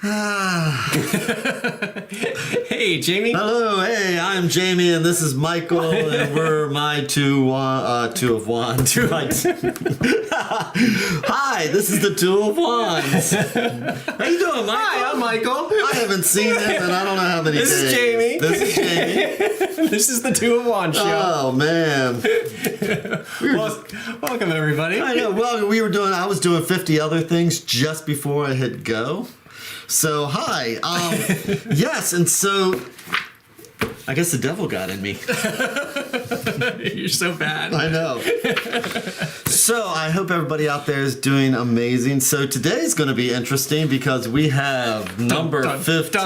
Hey, Jamie. Hello, hey, I'm Jamie, and this is Michael, and we're my two of wands. Hi, this is the Two of Wands. How you doing, Michael? Hi, I'm Michael. I haven't seen him, and I don't know how many This days. is Jamie. This is Jamie. This is the Two of Wands show. Oh man. Welcome, everybody. I know. Well, I was doing 50 other things just before I hit go. So, hi. Yes, and so I guess the devil got in me. You're so bad. I know. So, I hope everybody out there is doing amazing. So, today's going to be interesting because we have number 15,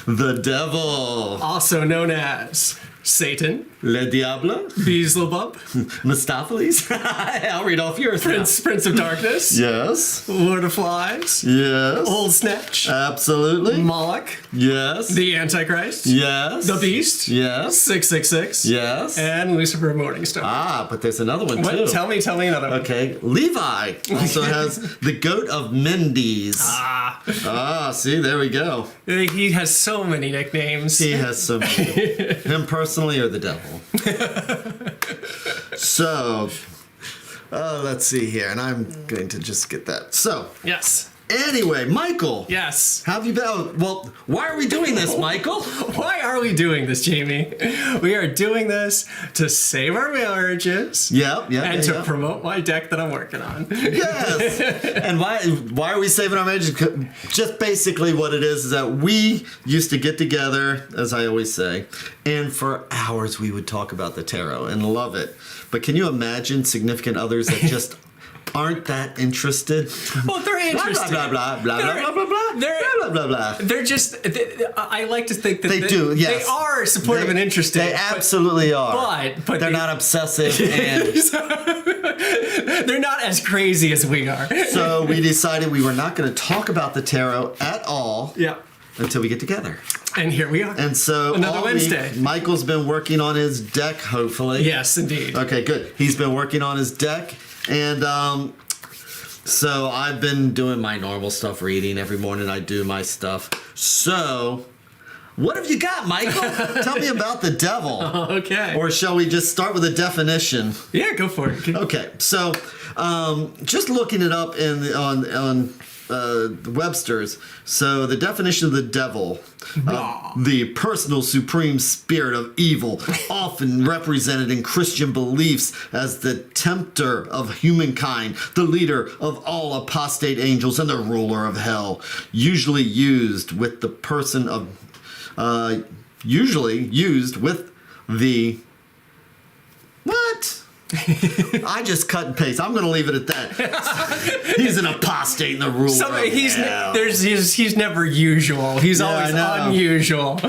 the devil. Also known as Satan, Le Diable, Beelzebub, Mephistopheles. I'll read off yours now. Prince of Darkness, Yes. Lord of Flies, Yes. Old Snatch, Absolutely. Moloch, Yes. the Antichrist, Yes. the Beast, Yes. 666, Yes. and Lucifer Morningstar. But there's another one too. What? Tell me another one. Okay. Levi also has the goat of Mendes. See, there we go. He has so many nicknames. He has some. Him personally or the devil? So, let's see here, and I'm going to just get that. So, Yes. anyway, Michael. Yes. How have you been? Well, why are we doing this, Michael? Why are we doing this, Jamie? We are doing this to save our marriages. And to promote my deck that I'm working on. Yes. And why are we saving our marriages? Just basically what it is that we used to get together, as I always say, and for hours we would talk about the tarot and love it. But can you imagine significant others that just aren't that interested? Well, they're interested. Blah, blah, blah, blah, blah, blah, blah, blah, blah, blah. They're just, I like to think that They do, yes. They are supportive and interested. They absolutely are. But they're not obsessive and... They're not as crazy as we are. So we decided we were not going to talk about the tarot at all until we get together. And here we are. And so another Wednesday. Michael's been working on his deck, hopefully. Yes, indeed. Okay, good. He's been working on his deck. And so I've been doing my normal stuff, reading every morning. I do my stuff. So what have you got, Michael? Tell me about the devil. Okay. Or shall we just start with a definition? Yeah, go for it. Okay, so just looking it up on Webster's. So the definition of the devil, the personal supreme spirit of evil, often represented in Christian beliefs as the tempter of humankind, the leader of all apostate angels, and the ruler of hell, usually used with the what? I just cut and paste. I'm going to leave it at that. He's an apostate and the ruler of hell. He's never usual. He's always unusual.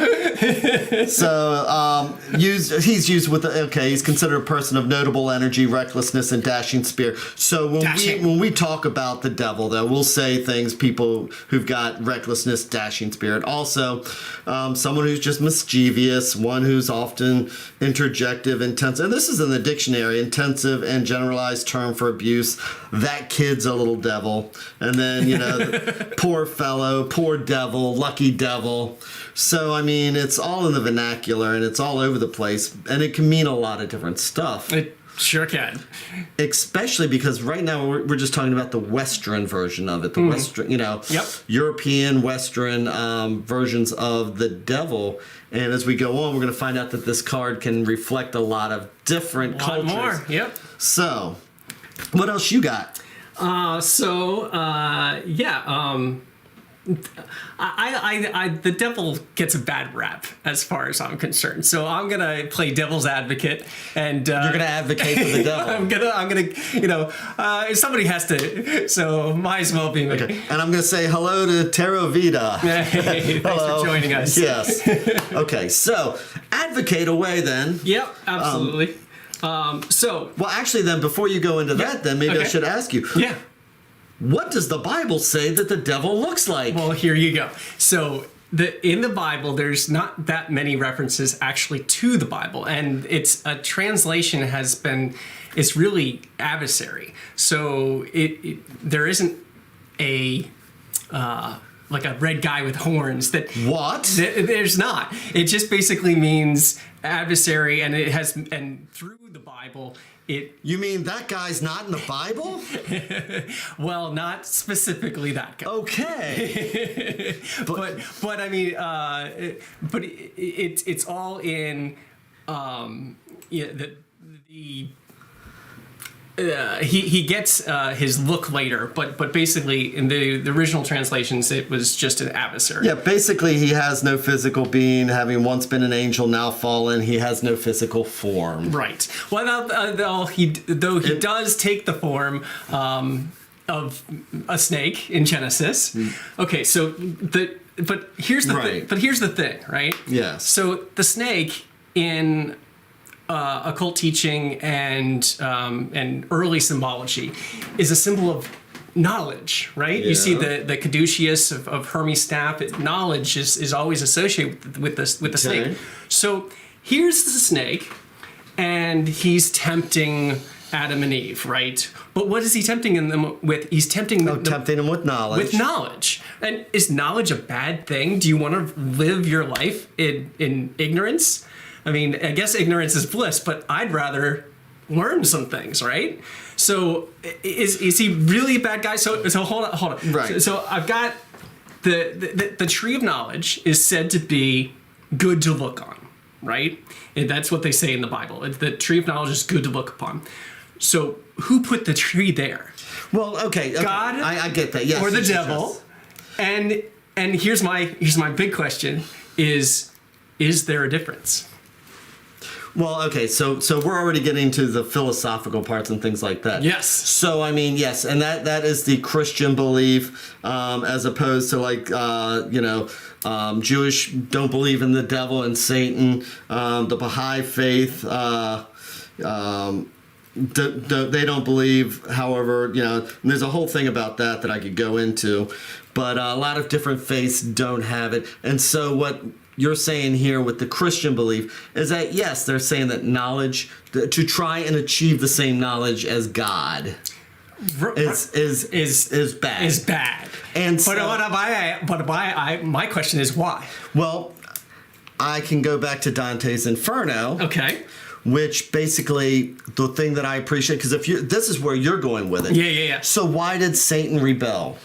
So he's used with he's considered a person of notable energy, recklessness, and dashing spirit. So when we talk about the devil, though, we'll say people who've got recklessness, dashing spirit. Also, someone who's just mischievous, one who's often interjective, intensive. And this is in the dictionary. Intensive and generalized term for abuse. That kid's a little devil. And then, poor fellow, poor devil, lucky devil. So, I mean, it's all in the vernacular and it's all over the place. And it can mean a lot of different stuff. It sure can. Especially because right now we're just talking about the Western version of it. The Western, European, Western versions of the devil. And as we go on, we're going to find out that this card can reflect a lot of different cultures. More, yep. So, what else you got? The devil gets a bad rap as far as I'm concerned. So I'm gonna play devil's advocate, and you're gonna advocate for the devil. I'm gonna, somebody has to. So might as well be me. Okay. And I'm gonna say hello to Tarot Vida. Hey, thanks for joining us. Yes. Okay. So advocate away then. Yep. Absolutely. Well, actually, then before you go into that, then maybe I should ask you. Yeah. What does the Bible say that the devil looks like? Well, here you go. So in the Bible, there's not that many references actually to the Bible, and it's a translation it's really adversary. So there isn't a like a red guy with horns. What? There's not. It just basically means adversary, and it has, and through the Bible, it. You mean that guy's not in the Bible? Well, not specifically that guy. Okay. but I mean, it's all in. He gets his look later, but basically in the original translations it was just an adversary. Yeah, basically he has no physical being, having once been an angel, now fallen. He has no physical form. Right. Well, though he does take the form of a snake in Genesis. Okay, so but here's the thing. But here's the thing, right? Yes. So the snake in occult teaching and early symbology is a symbol of knowledge, right? Yeah. You see the caduceus of Hermes' staff. Knowledge is always associated with the snake. So here's the snake, and he's tempting Adam and Eve, right? But what is he tempting them with? He's tempting them with knowledge. With knowledge. And is knowledge a bad thing? Do you want to live your life in ignorance? I mean, I guess ignorance is bliss, but I'd rather learn some things, right? So is he really a bad guy? So hold on. Right. So I've got the tree of knowledge is said to be good to look on, right? And that's what they say in the Bible. The tree of knowledge is good to look upon. So who put the tree there? Well, okay. God, I get that. Yes. Or the devil? Yes. And here's my big question: is there a difference? Well, okay, so we're already getting to the philosophical parts and things like that. Yes. So I mean, yes, and that is the Christian belief, as opposed to like Jewish don't believe in the devil and Satan. The Baha'i faith, they don't believe. However, there's a whole thing about that I could go into, but a lot of different faiths don't have it, and so what you're saying here with the Christian belief is that, yes, they're saying that knowledge, to try and achieve the same knowledge as God is bad. Is bad. And so, my question is why? Well, I can go back to Dante's Inferno. Okay. Which basically, the thing that I appreciate, because this is where you're going with it. Yeah. So why did Satan rebel?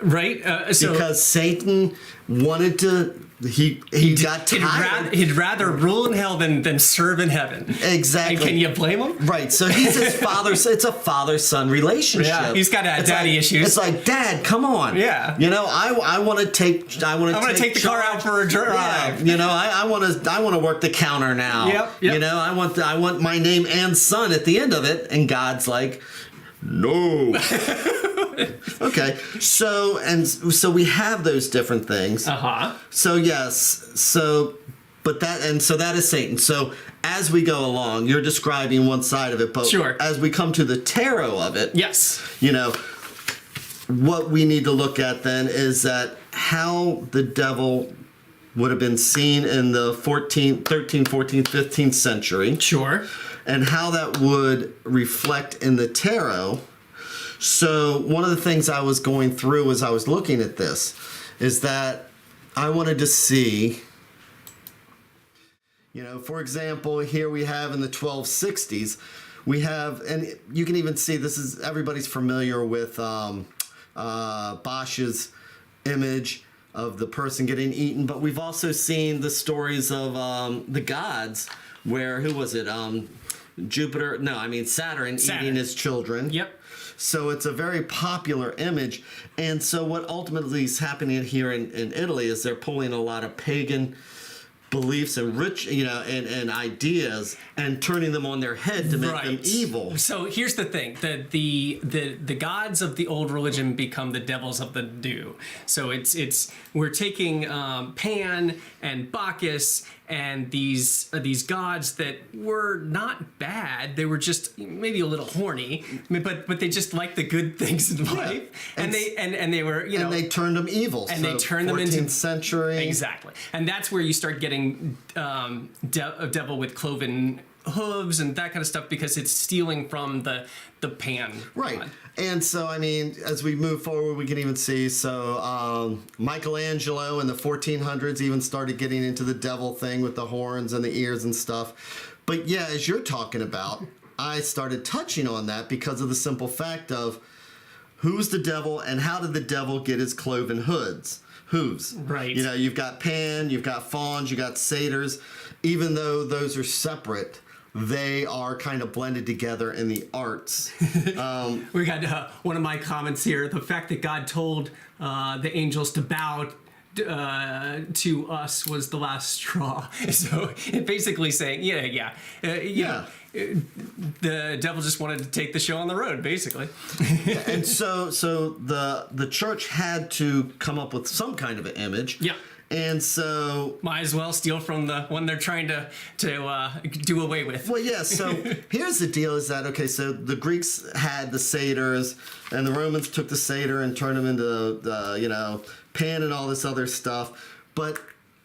Right. Because Satan wanted to. He got tired. He'd rather rule in hell than serve in heaven. Exactly. And can you blame him? Right. So he's his father. It's a father-son relationship. Yeah. He's got daddy issues. It's like, Dad, come on. Yeah. I want to take. I want to take the car out for a drive. Yeah. I want to work the counter now. Yep. I want my name and son at the end of it. And God's like, no. Okay, so we have those different things. So yes, that is Satan. So as we go along, you're describing one side of it, but sure. As we come to the tarot of it, yes, what we need to look at then is that how the devil would have been seen in the 13th, 14th, 15th century. Sure. And how that would reflect in the tarot. So one of the things I was going through as I was looking at this is that I wanted to see, for example, here we have in the 1260s, we have, and you can even see everybody's familiar with Bosch's image of the person getting eaten, but we've also seen the stories of the gods where, who was it? Saturn eating his children. Yep. So it's a very popular image. And so what ultimately is happening here in Italy is they're pulling a lot of pagan beliefs and and ideas and turning them on their head to make them evil. So here's the thing: the gods of the old religion become the devils of the new. So we're taking Pan and Bacchus and these gods that were not bad. They were just maybe a little horny, but they just liked the good things in life, and they were and they turned them evil. And they turned them into 14th century. Exactly, and that's where you start getting a devil with cloven hooves and that kind of stuff because it's stealing from the pan. Right. god. And so, I mean, as we move forward, we can even see, Michelangelo in the 1400s even started getting into the devil thing with the horns and the ears and stuff. But yeah, as you're talking about, I started touching on that because of the simple fact of who's the devil and how did the devil get his cloven hooves? Right. You know, you've got Pan, you've got fawns, you've got satyrs. Even though those are separate, they are kind of blended together in the arts. We got one of my comments here. The fact that God told the angels to bow to us was the last straw. So it basically saying, you know, the devil just wanted to take the show on the road, basically. And so the church had to come up with some kind of an image. Yeah. And so might as well steal from the one they're trying to do away with. well, yeah. So here's the deal: is that okay? So the Greeks had the satyrs, and the Romans took the satyr and turned them into the Pan and all this other stuff. But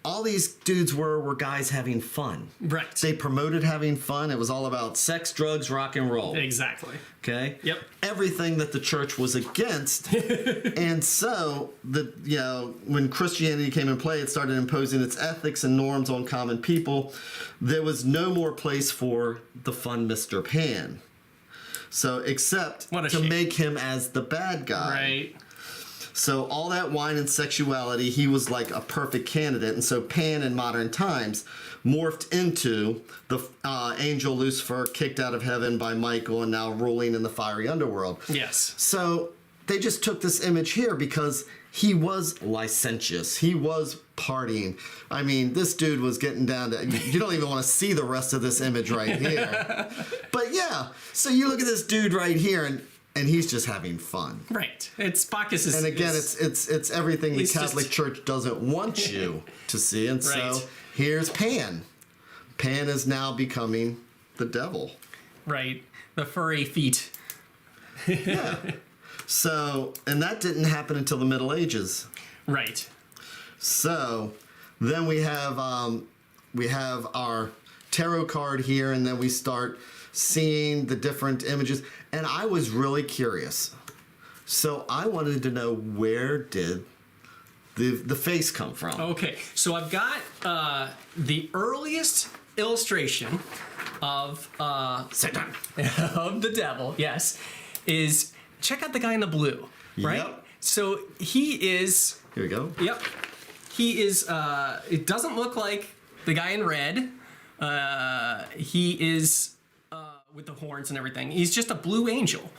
all these dudes were guys having fun. Right. They promoted having fun. It was all about sex, drugs, rock and roll. Exactly. Okay. Yep. Everything that the church was against, and so when Christianity came in play, it started imposing its ethics and norms on common people. There was no more place for the fun Mr. Pan. So except to shame. make him as the bad guy. Right. So all that wine and sexuality, he was like a perfect candidate. And so Pan in modern times morphed into the angel Lucifer, kicked out of heaven by Michael and now ruling in the fiery underworld. Yes. So they just took this image here because he was licentious. He was partying. I mean, this dude was getting down to, you don't even want to see the rest of this image right here. But yeah, so you look at this dude right here and he's just having fun. Right. It's Bacchus is. And again, it's everything the Catholic Church doesn't want you to see. And so Right. here's Pan. Pan is now becoming the devil. Right. The furry feet. Yeah. So, and that didn't happen until the Middle Ages. Right. So, then we have our tarot card here, and then we start seeing the different images. And I was really curious. So I wanted to know, where did the face come from? Okay. So I've got the earliest illustration of Satan. of the devil. Yes, is check out the guy in the blue. Right. Yep. So he is. Here we go. Yep. He is. It doesn't look like the guy in red. He is with the horns and everything. He's just a blue angel.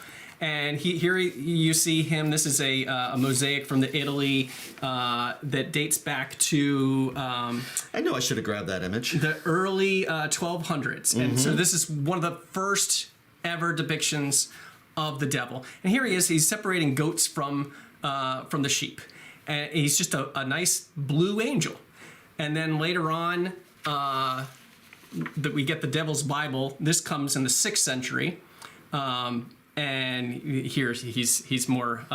And you see him. This is a mosaic from the Italy that dates back to I know I should have grabbed that image. the early 1200s. And so this is one of the first ever depictions of the devil. And here he is. He's separating goats from the sheep. And he's just a nice blue angel. And then later on, that we get the Devil's Bible. This comes in the 6th century. And here he's more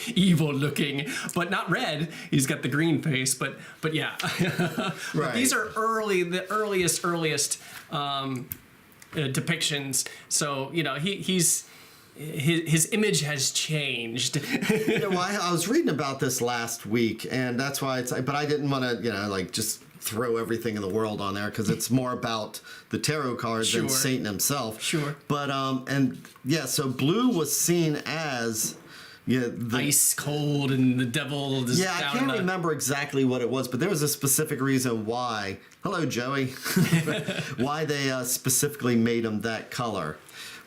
evil looking, but not red. He's got the green face, but yeah. Right. But these are the earliest depictions. So his image has changed. I was reading about this last week, and that's why but I didn't want to just throw everything in the world on there because it's more about the tarot cards than Satan himself. Sure. But so blue was seen as the ice cold and the devil. I can't remember exactly what it was, but there was a specific reason why. Hello, Joey. Why they specifically made him that color.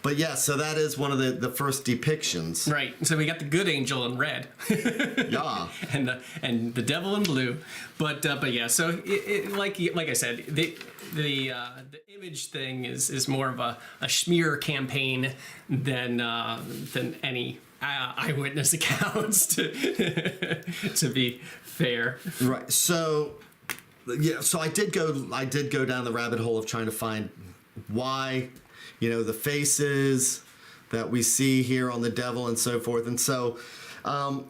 But yeah, so that is one of the first depictions. Right. So we got the good angel in red. Yeah. and the devil in blue. But yeah. So like I said, the image thing is more of a smear campaign than any eyewitness accounts. To be fair. Right. So yeah. So I did go down the rabbit hole of trying to find why. The faces that we see here on the devil and so forth. And so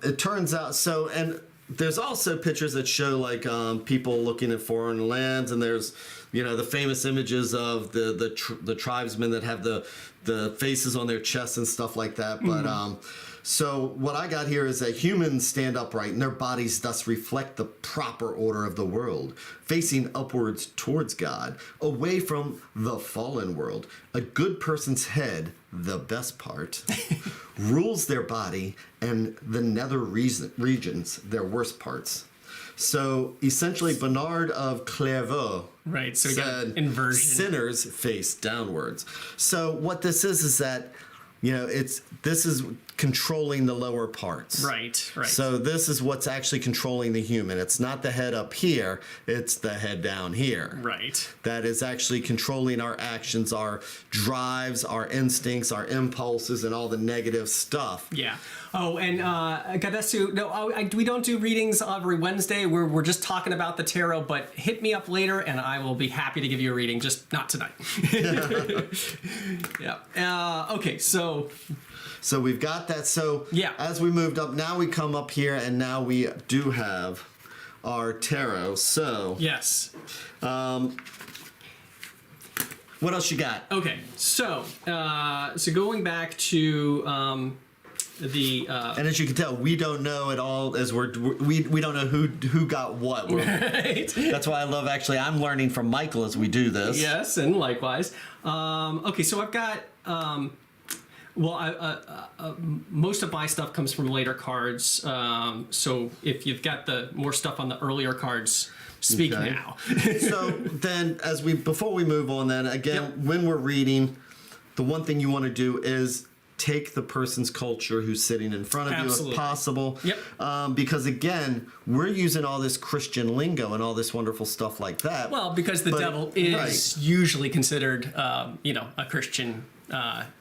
it turns out, and there's also pictures that show like people looking at foreign lands, and there's the famous images of the tribesmen that have the faces on their chests and stuff like that. But so what I got here is that humans stand upright and their bodies thus reflect the proper order of the world, facing upwards towards God, away from the fallen world. A good person's head, the best part, rules their body, and the nether regions, their worst parts. So essentially, Bernard of Clairvaux so said, inversion. Sinners face downwards. So what this is that, this is controlling the lower parts. Right. So this is what's actually controlling the human. It's not the head up here, it's the head down here. Right. That is actually controlling our actions, our drives, our instincts, our impulses, and all the negative stuff. Yeah. Oh, and Gadesu, we don't do readings every Wednesday. We're just talking about the tarot, but hit me up later and I will be happy to give you a reading, just not tonight. Yeah. Okay, so we've got that. So yeah. As we moved up, now we come up here and now we do have our tarot. So yes. What else you got? Okay, so going back to and as you can tell, we don't know at all as we don't know who got what. Right. That's why I love I'm learning from Michael as we do this. Yes, and likewise. Okay, so I've got most of my stuff comes from later cards. So if you've got the more stuff on the earlier cards, speak now. So then, before we move on, then again, when we're reading, the one thing you want to do is take the person's culture who's sitting in front of you if possible. Yep. Because again, we're using all this Christian lingo and all this wonderful stuff like that. Well, because the devil is usually considered, a Christian concept.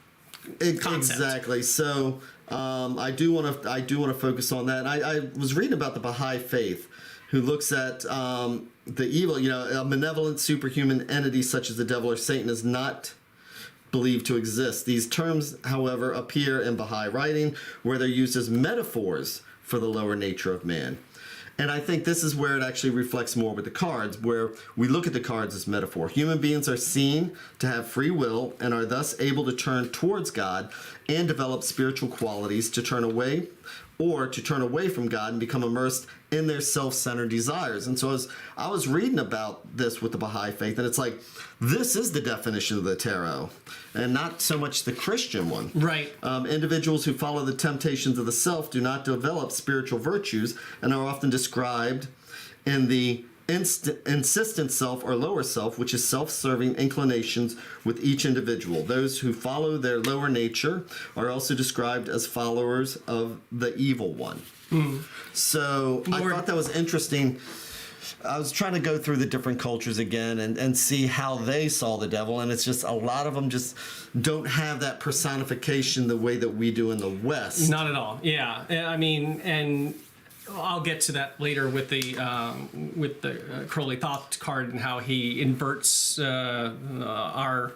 Exactly. So I do want to focus on that. And I was reading about the Baha'i faith, who looks at the evil. A malevolent superhuman entity such as the devil or Satan is not believed to exist. These terms, however, appear in Baha'i writing where they're used as metaphors for the lower nature of man. And I think this is where it actually reflects more with the cards, where we look at the cards as metaphor. Human beings are seen to have free will and are thus able to turn towards God and develop spiritual qualities to turn away from God and become immersed in their self-centered desires. And so as I was reading about this with the Baha'i faith, and it's like, this is the definition of the tarot, and not so much the Christian one. Right. Individuals who follow the temptations of the self do not develop spiritual virtues and are often described in the insistent self or lower self, which is self-serving inclinations with each individual. Those who follow their lower nature are also described as followers of the evil one. So I thought that was interesting. I was trying to go through the different cultures again and see how they saw the devil, and it's just a lot of them just don't have that personification the way that we do in the West. Not at all. Yeah. I mean, and I'll get to that later with the Crowley Thoth card and how he inverts our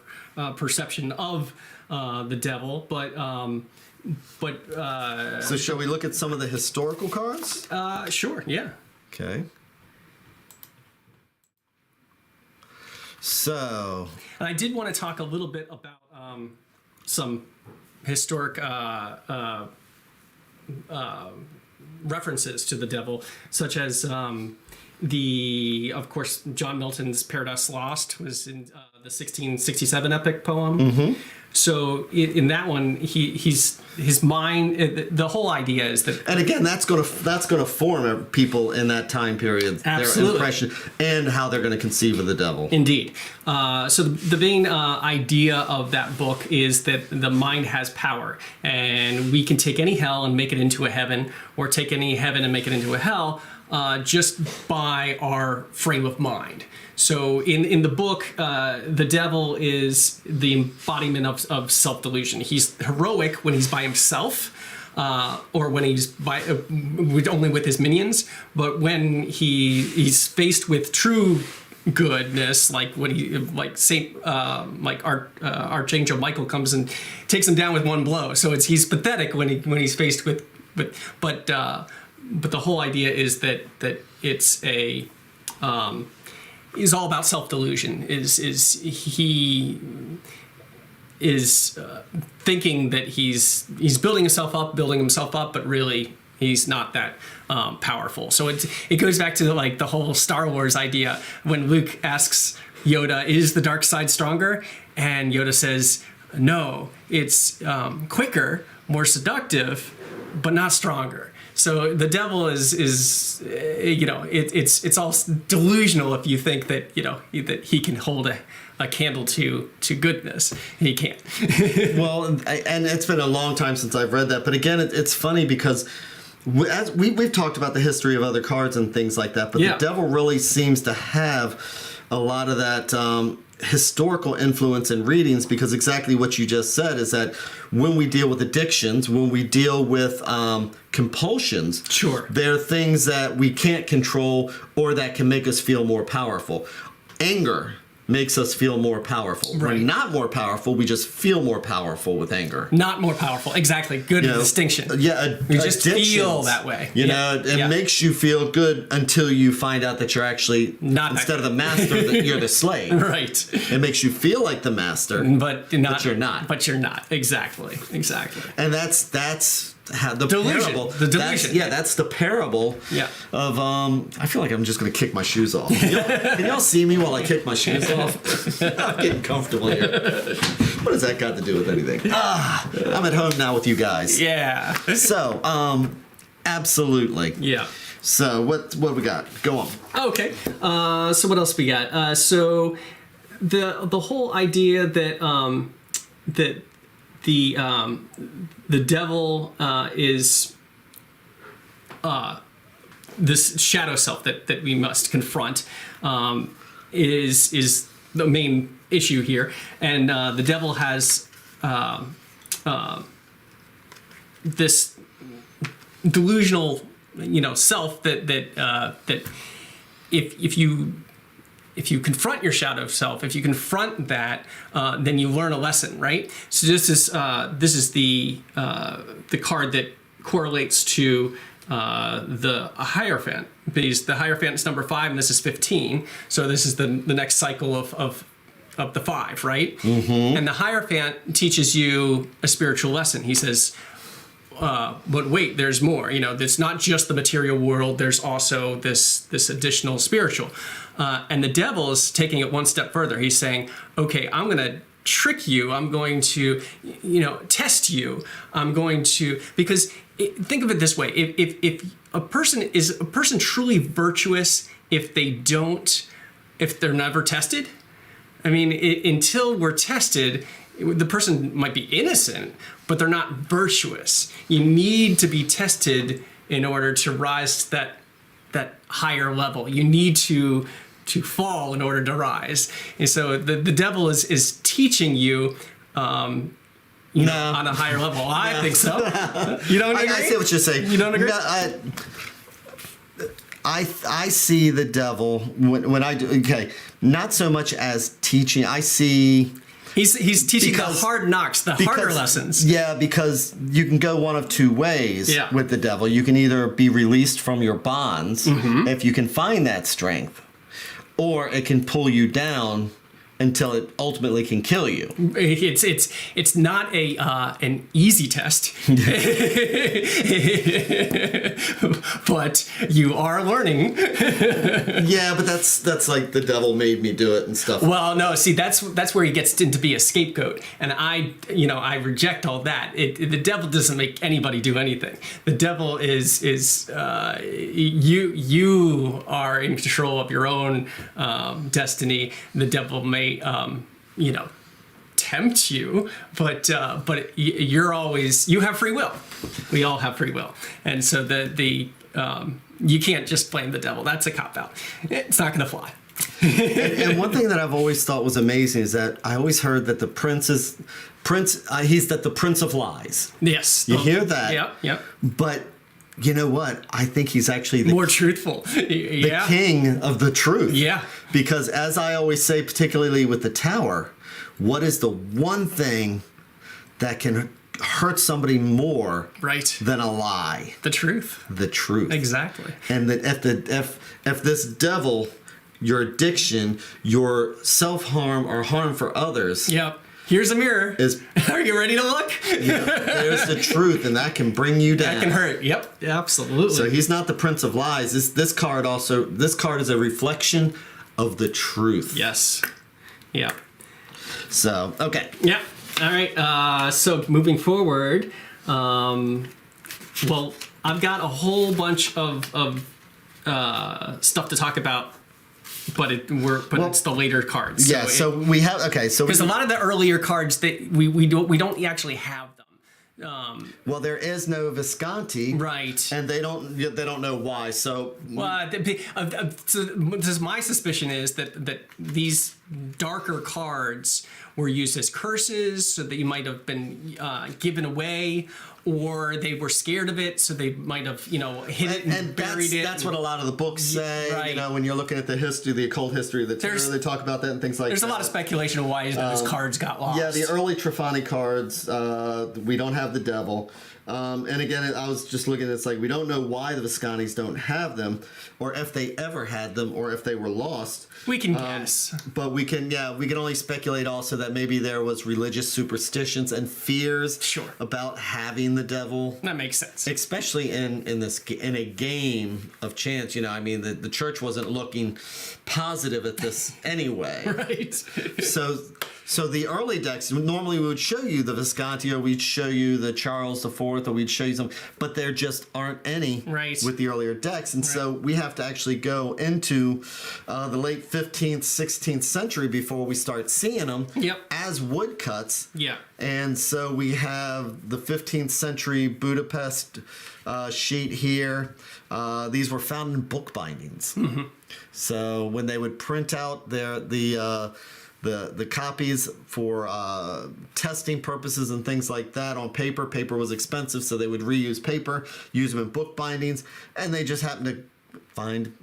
perception of the devil. So shall we look at some of the historical cards? Sure. Yeah. Okay. So. And I did want to talk a little bit about some historic references to the devil, such as of course, John Milton's Paradise Lost was in the 1667 epic poem. Mm-hmm. So in that one, his mind. The whole idea is that, and again, that's gonna form people in that time period, absolutely, their impression and how they're going to conceive of the devil. Indeed. So the main idea of that book is that the mind has power, and we can take any hell and make it into a heaven, or take any heaven and make it into a hell, just by our frame of mind. So in the book, the devil is the embodiment of self-delusion. He's heroic when he's by himself, or when he's only with his minions. But when he's faced with true goodness, like Archangel Michael comes and takes him down with one blow. So he's pathetic when he's faced with but the whole idea is that it's is all about self-delusion. He is thinking that he's building himself up, but really he's not that powerful. So it goes back to like the whole Star Wars idea when Luke asks Yoda, "Is the dark side stronger?" And Yoda says, "No, it's quicker, more seductive, but not stronger." So the devil is it's all delusional if you think that that he can hold a candle to goodness. He can't. Well, and it's been a long time since I've read that, but again, it's funny because as we've talked about the history of other cards and things like that, but the devil really seems to have a lot of that historical influence in readings, because exactly what you just said is that when we deal with addictions, when we deal with compulsions, sure, there are things that we can't control or that can make us feel more powerful. Anger makes us feel more powerful. Right. We're not more powerful, we just feel more powerful with anger. Not more powerful. Exactly. Good distinction. Yeah, you just feel that way. It makes you feel good until you find out that you're actually not instead of the master, you're the slave. Right. It makes you feel like the master, but you're not. But you're not. Exactly. And that's how the delusion. parable. The delusion. That's the parable. Yeah. Of I feel like I'm just gonna kick my shoes off. Can y'all see me while I kick my shoes off? I'm getting comfortable here. What does that got to do with anything? I'm at home now with you guys. Yeah. So, absolutely. Yeah. So what we got? Go on. Okay. So what else we got? So the whole idea that that the devil is this shadow self that we must confront is the main issue here, and the devil has this delusional self that if you confront your shadow self, if you confront that, then you learn a lesson, right? So this is the card that correlates to the Hierophant, because the Hierophant is number 5 and this is 15. So this is the next cycle of the 5, right? Mm-hmm. And the Hierophant teaches you a spiritual lesson. He says, but wait, there's more. It's not just the material world. There's also this additional spiritual. And the devil is taking it one step further. He's saying, okay, I'm going to trick you. I'm going to, test you. I'm going to, because think of it this way. If a person truly virtuous if they're never tested? I mean, until we're tested, the person might be innocent, but they're not virtuous. You need to be tested in order to rise to that higher level. You need to fall in order to rise. And so the devil is teaching you, on a higher level. I think so. You don't agree? I see what you're saying. You don't agree? No, I see the devil when I do. Okay, not so much as teaching. I see. He's teaching the hard knocks, the harder lessons. Yeah, because you can go one of two ways with the devil. You can either be released from your bonds, if you can find that strength, or it can pull you down until it ultimately can kill you. It's not an easy test, but you are learning. Yeah, but that's like the devil made me do it and stuff. Well, no, see, that's where he gets to be a scapegoat, and I reject all that. The devil doesn't make anybody do anything. The devil is you are in control of your own destiny. The devil may tempt you, but you have free will. We all have free will, and so you can't just blame the devil. That's a cop out. It's not going to fly. And one thing that I've always thought was amazing is that I always heard that the he's the prince of lies. Yes, you hear that? Yep. But you know what? I think he's actually more truthful. The king of the truth. Yeah. Because as I always say, particularly with the Tower, what is the one thing that can hurt somebody more than a lie? The truth. The truth. Exactly. And that if this devil your addiction, your self-harm or harm for others. Yep. Here's a mirror. Are you ready to look? There's the truth, and that can bring you down. That can hurt. Yep. Absolutely. So he's not the Prince of Lies. This card is a reflection of the truth. Yes. Yeah. So, okay. Yeah. All right. So moving forward, well, I've got a whole bunch of stuff to talk about, but it's the later cards. Yeah. So we have because a lot of the earlier cards that we don't actually have them. Well, there is no Visconti, right? And they don't know why. So, so my suspicion is that these darker cards were used as curses, so that you might have been given away, or they were scared of it, so they might have hid it and buried it. That's what a lot of the books say. Right. When you're looking at the occult history of the tarot, they talk about that and things like that. There's a lot of speculation of why those cards got lost. Yeah, the early Trifani cards, we don't have the devil. And again, I was just looking at it's like we don't know why the Viscontis don't have them, or if they ever had them, or if they were lost. We can guess. But we can only speculate also that maybe there was religious superstitions and fears about having the devil. That makes sense. Especially in a game of chance. The church wasn't looking positive at this anyway. Right. So the early decks, normally we would show you the Visconti, or we'd show you the Charles IV, or we'd show you some, but there just aren't any with the earlier decks. And so we have to actually go into the late 15th, 16th century before we start seeing them as woodcuts. Yeah. And so we have the 15th century Budapest sheet here. These were found in book bindings. Mm-hmm. So when they would print out the copies for testing purposes and things like that on paper. Paper was expensive, so they would reuse paper, use them in book bindings, and they just happened to find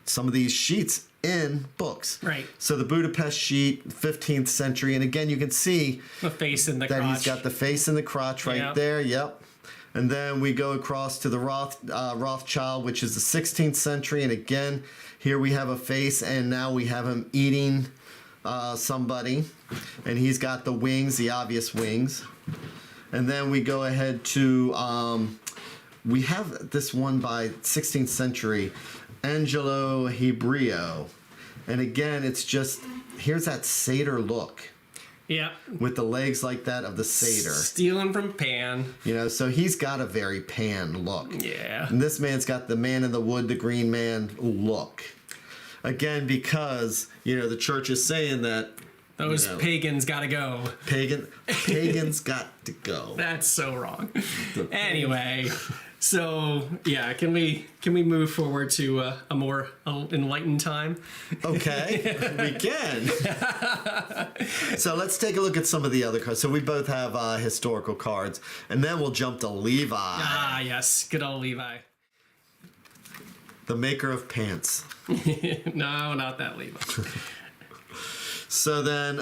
some of these sheets in books. Right. So the Budapest sheet, 15th century, and again you can see the face in the crotch. He's got the face in the crotch right there. Yep. And then we go across to the Rothschild, which is the 16th century, and again here we have a face, and now we have him eating somebody, and he's got the wings, the obvious wings. And then we go ahead to we have this one by 16th century, Angelo Hebreo, and again it's just here's that satyr look. Yeah. With the legs like that of the satyr. Stealing from Pan. So he's got a very Pan look. Yeah. And this man's got the man in the wood, the green man look. Again, because, the church is saying that those pagans gotta go. Pagans got to go. That's so wrong. Anyway, so yeah, can we move forward to a more enlightened time? Okay, we can. So let's take a look at some of the other cards. So we both have historical cards, and then we'll jump to Levi. Ah, yes, good old Levi. The maker of pants. No, not that Levi. So then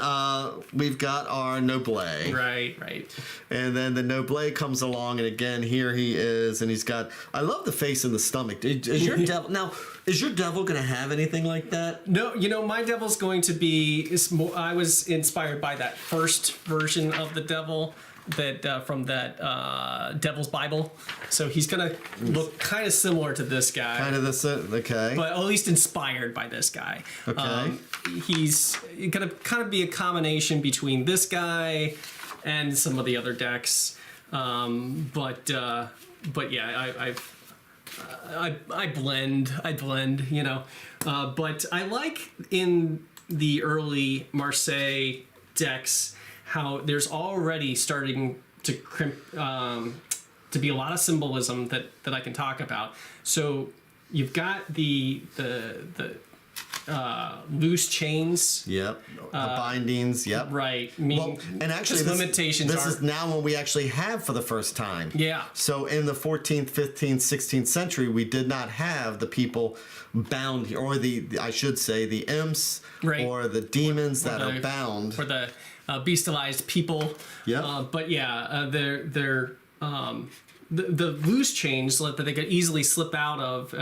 we've got our Noble. Right. And then the Noble comes along, and again, here he is, and he's got, I love the face and the stomach. Is your devil going to have anything like that? No, my devil's going to be, I was inspired by that first version of the devil that from that Devil's Bible. So he's going to look kind of similar to this guy. Kind of this, okay. But at least inspired by this guy. Okay. He's going to kind of be a combination between this guy and some of the other decks. But yeah, I blend, but I like in the early Marseille decks how there's already starting to to be a lot of symbolism that I can talk about. So you've got the loose chains. Yep. The bindings. Yep. Right. And actually, limitations. This is now what we actually have for the first time. Yeah. So in the 14th, 15th, 16th century, we did not have the people bound, or I should say, the imps, or the demons that are bound, or the bestialized people. Yeah. But yeah, they're the loose chains that they could easily slip out of,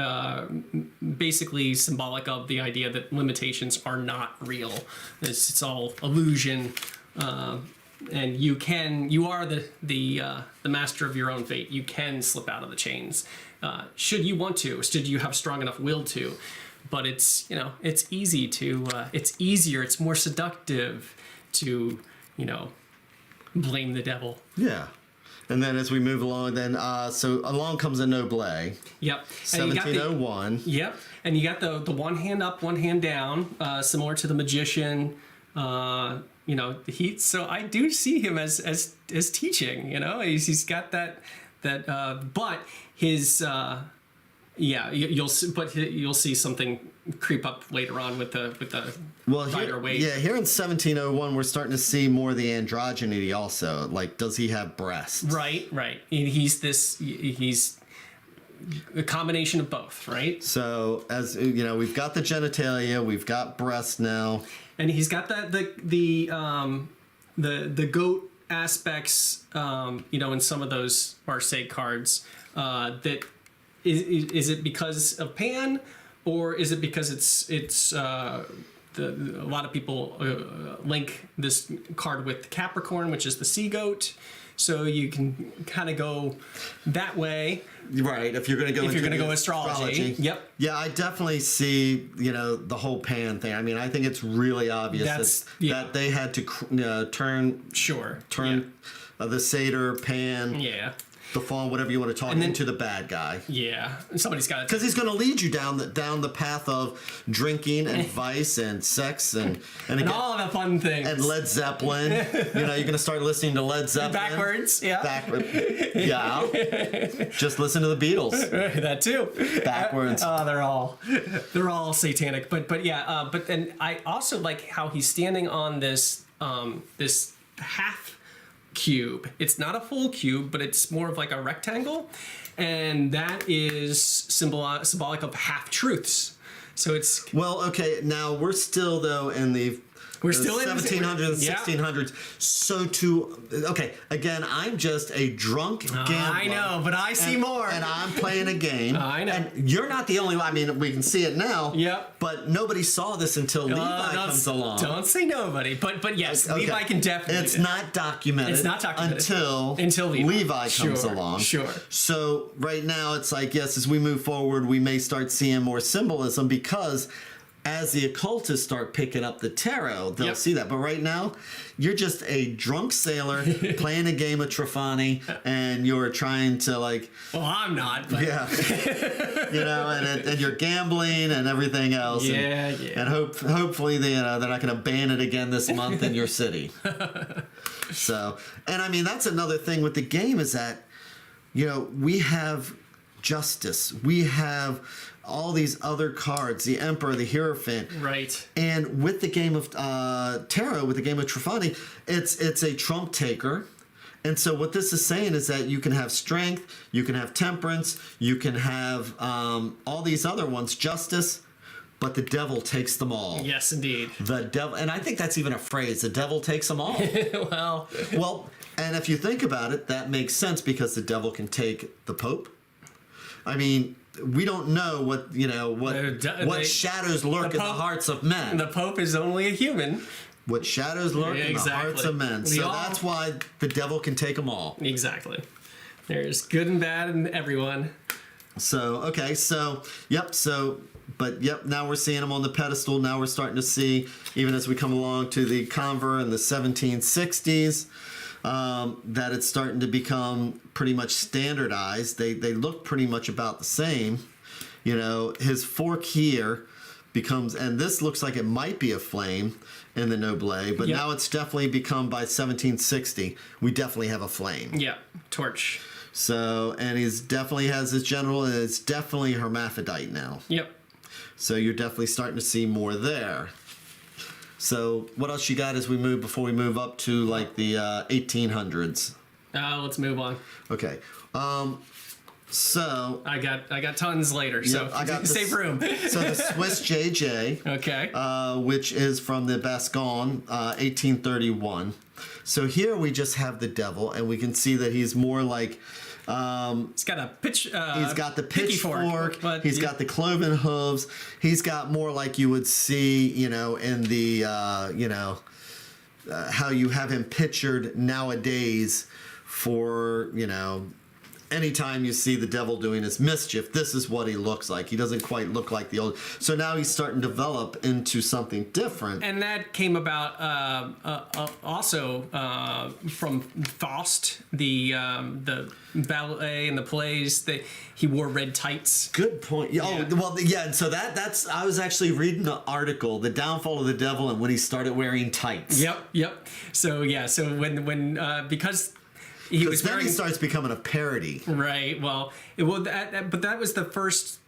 basically symbolic of the idea that limitations are not real. It's all illusion, and you are the master of your own fate. You can slip out of the chains, should you want to, should you have strong enough will to. But it's easy to it's easier, it's more seductive to blame the devil. Yeah. And then as we move along, then so along comes a noble. Yep. 1701. Yep. And you got the one hand up, one hand down, similar to the magician. So I do see him as teaching. He's got that but his you'll see something creep up later on with the lighter weight. Yeah, here in 1701, we're starting to see more of the androgyny also. Like, does he have breasts? Right. He's a combination of both, right? So, as we've got the genitalia, we've got breasts now, and he's got the goat aspects, in some of those Marseille cards. That is it because of Pan, or is it because it's a lot of people link this card with Capricorn, which is the sea goat. So you can kind of go that way. Right, if you're going to go astrology. Yep. Yeah, I definitely see, the whole Pan thing. I mean, I think it's really obvious that they had to turn the satyr, Pan, the fawn, whatever you want to talk, into the bad guy. Yeah, somebody's got to, because he's going to lead you down the path of drinking and vice and sex and again, all of the fun things and Led Zeppelin. You're going to start listening to Led Zeppelin backwards. Yeah. Just listen to the Beatles. That too. Backwards. Oh, they're all satanic. But then I also like how he's standing on this half cube. It's not a full cube, but it's more of like a rectangle, and that is symbolic of half truths. So it's okay. Now we're still though in the 1700s and 1600s. So again, I'm just a drunk gambler. I know, but I see more. And I'm playing a game. I know. And you're not the only one. I mean, we can see it now. Yep. But nobody saw this until Levi comes along. Don't say nobody. But yes, okay. Levi can definitely. It's not documented. Until Levi comes along. Sure. So right now, it's like, yes, as we move forward, we may start seeing more symbolism, because as the occultists start picking up the tarot, they'll see that. But right now, you're just a drunk sailor playing a game of Trifani, and you're trying to Well, I'm not. But. Yeah. And you're gambling and everything else. Yeah, and hopefully they're not going to ban it again this month in your city. So, and I mean, that's another thing with the game is that, we have justice. We have all these other cards, the Emperor, the Hierophant. Right. And with the game of tarot, with the game of Trifani, it's a trump taker. And so what this is saying is that you can have strength, you can have temperance, you can have all these other ones, justice, but the devil takes them all. Yes, indeed. The devil, and I think that's even a phrase, the devil takes them all. Well, and if you think about it, that makes sense, because the devil can take the Pope. I mean, we don't know what shadows lurk in the hearts of men. The Pope is only a human. What shadows lurk in the hearts of men. That's why the devil can take them all. Exactly. There's good and bad in everyone. So, now we're seeing him on the pedestal. Now we're starting to see, even as we come along to the convert in the 1760s, that it's starting to become pretty much standardized. They look pretty much about the same. His fork here becomes, and this looks like it might be a flame in the noble, but now it's definitely become, by 1760, we definitely have a flame. Yeah, torch. So, and he's definitely has his general, and it's definitely hermaphrodite now. Yep. So you're definitely starting to see more there. So what else you got before we move up to the 1800s? Let's move on. Okay. So I got tons later. So I got save room. So the Swiss JJ. Okay. Which is from the Gascon, 1831. So here we just have the devil, and we can see that he's more like He's got a pitch. He's got the pitchfork. But He's got the cloven hooves. He's got more like you would see, in the, how you have him pictured nowadays for, anytime you see the devil doing his mischief, this is what he looks like. He doesn't quite look like the old. So now he's starting to develop into something different. And that came about also from Faust, the ballet and the plays. That he wore red tights. Good point. Yeah. Yeah. Oh, well, yeah. And so that's. I was actually reading the article, "The Downfall of the Devil," and when he started wearing tights. Yep. So yeah. So when because. He starts becoming a parody. Right. Well, but that was the first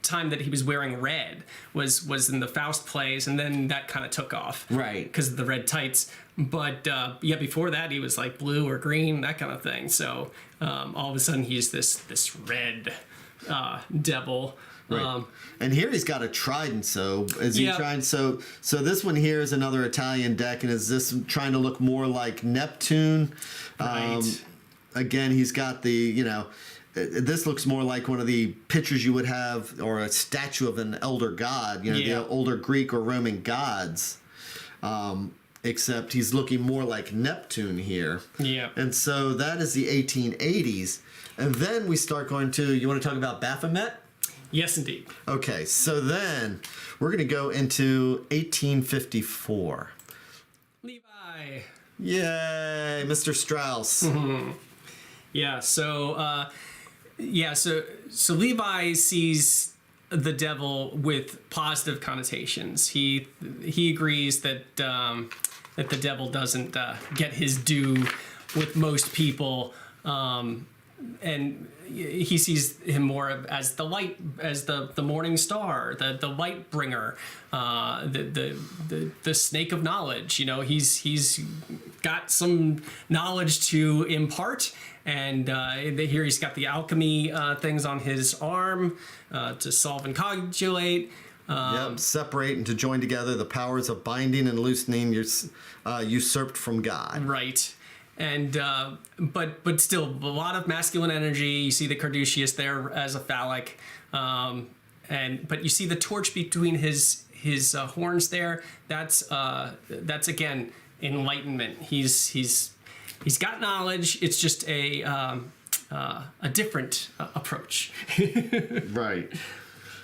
time that he was wearing red was in the Faust plays, and then that kind of took off. Right. Because of the red tights. But before that he was like blue or green, that kind of thing. So all of a sudden he's this red devil. Right. And here he's got a trident. So is he trying? So this one here is another Italian deck, and is this trying to look more like Neptune? Right. Again, he's got the this looks more like one of the pictures you would have, or a statue of an elder god. The older Greek or Roman gods. Except he's looking more like Neptune here. Yeah. And so that is the 1880s, and then we start going to. You want to talk about Baphomet? Yes, indeed. Okay, so then we're going to go into 1854. Levi. Yay, Mr. Strauss. Mm-hmm. Yeah. So so Levi sees the devil with positive connotations. He agrees that that the devil doesn't get his due with most people. And he sees him more as the light, as the morning star, the light bringer, the snake of knowledge. He's got some knowledge to impart, and here he's got the alchemy things on his arm to solve and coagulate. Separate and to join together the powers of binding and loosening usurped from God. Right. And but still a lot of masculine energy. You see the Carduceus there as a phallic, but you see the torch between his horns there. That's again enlightenment. He's got knowledge. It's just a different approach. Right.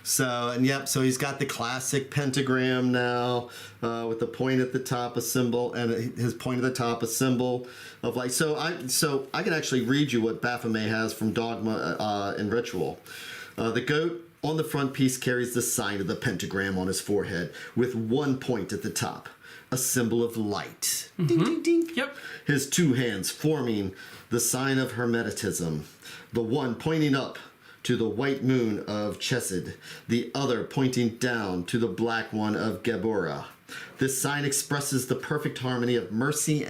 So he's got the classic pentagram now, with the point at the top, a symbol, and his point at the top, a symbol of light. So I can actually read you what Baphomet has from Dogma and Ritual. The goat on the front piece carries the sign of the pentagram on his forehead, with one point at the top, a symbol of light. Mm-hmm. Ding, ding, ding. Yep. His two hands forming the sign of Hermeticism, the one pointing up to the white moon of Chesed, the other pointing down to the black one of Geburah. This sign expresses the perfect harmony of mercy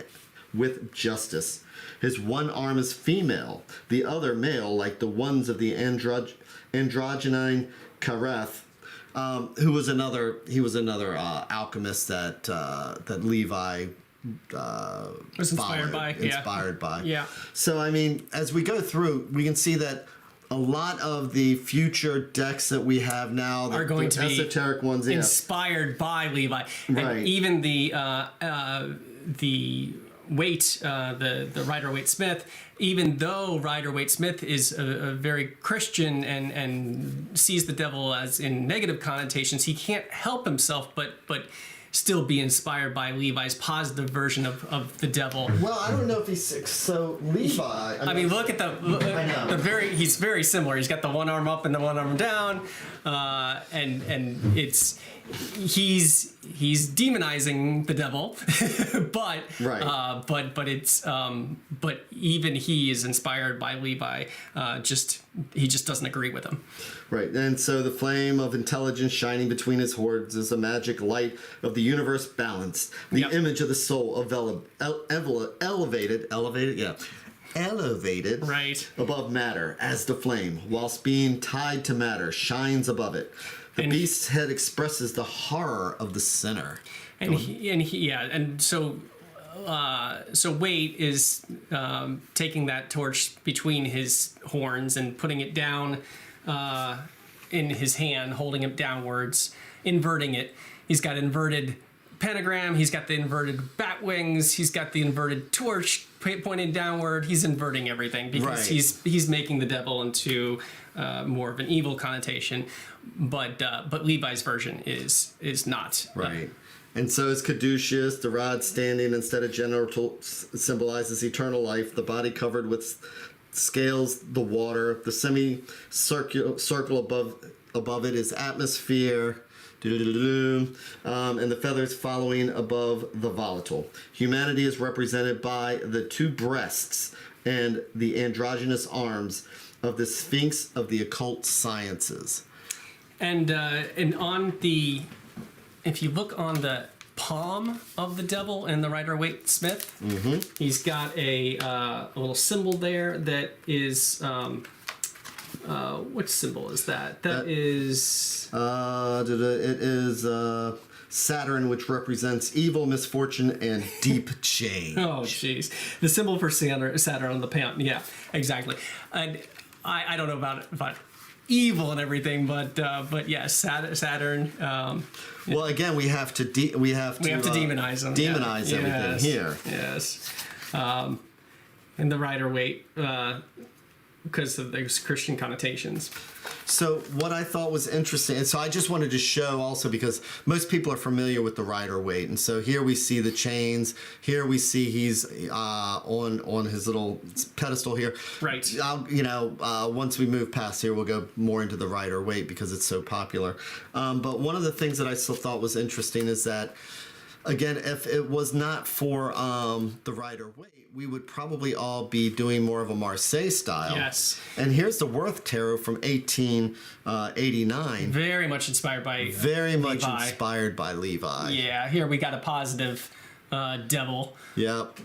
with justice. His one arm is female, the other male, like the ones of the androgynine Kareth, who was another alchemist that Levi was inspired by. Yeah. So as we go through, we can see that a lot of the future decks that we have now are going to be esoteric ones, inspired by Levi. Right. And even the Waite, the Rider-Waite-Smith, even though Rider-Waite-Smith is a very Christian and sees the devil as in negative connotations, he can't help himself but still be inspired by Levi's positive version of the devil. Well, I don't know if he's so Levi. Look at he's very similar. He's got the one arm up and the one arm down, and he's demonizing the devil, but right. but even he is inspired by Levi. He just doesn't agree with him. Right, and so the flame of intelligence shining between his horns is a magic light of the universe balanced. The image of the soul elevated right above matter as the flame, whilst being tied to matter, shines above it. The beast's head expresses the horror of the sinner. And so so Wait is taking that torch between his horns and putting it down in his hand, holding it downwards, inverting it. He's got inverted pentagram. He's got the inverted bat wings. He's got the inverted torch pointing downward. He's inverting everything because he's making the devil into more of an evil connotation. But Levi's version is not right. And so is Caduceus, the rod standing instead of genitals symbolizes eternal life. The body covered with scales, the water. The circle above it is atmosphere. And the feathers following above the volatile. Humanity is represented by the two breasts and the androgynous arms of the Sphinx of the occult sciences. And on the, if you look on the palm of the devil in the Rider-Waite-Smith, he's got a little symbol there that is. Which symbol is that? That is. It is Saturn, which represents evil, misfortune, and deep change. Oh, jeez. The symbol for Saturn on the palm. Yeah, exactly. And I don't know about evil and everything, but yes, Saturn. Well, again, we have to demonize them. Demonize everything here. Yes. And the Rider-Waite. Because of those Christian connotations. So what I thought was interesting, and so I just wanted to show also because most people are familiar with the Rider-Waite, and so here we see the chains. Here we see he's on his little pedestal here. Right. Once we move past here, we'll go more into the Rider-Waite because it's so popular. But one of the things that I still thought was interesting is that, again, if it was not for the Rider-Waite, we would probably all be doing more of a Marseille style. Yes. And here's the Worth Tarot from 1889. Very much inspired by inspired by Levi. Yeah, here we got a positive devil. Yep.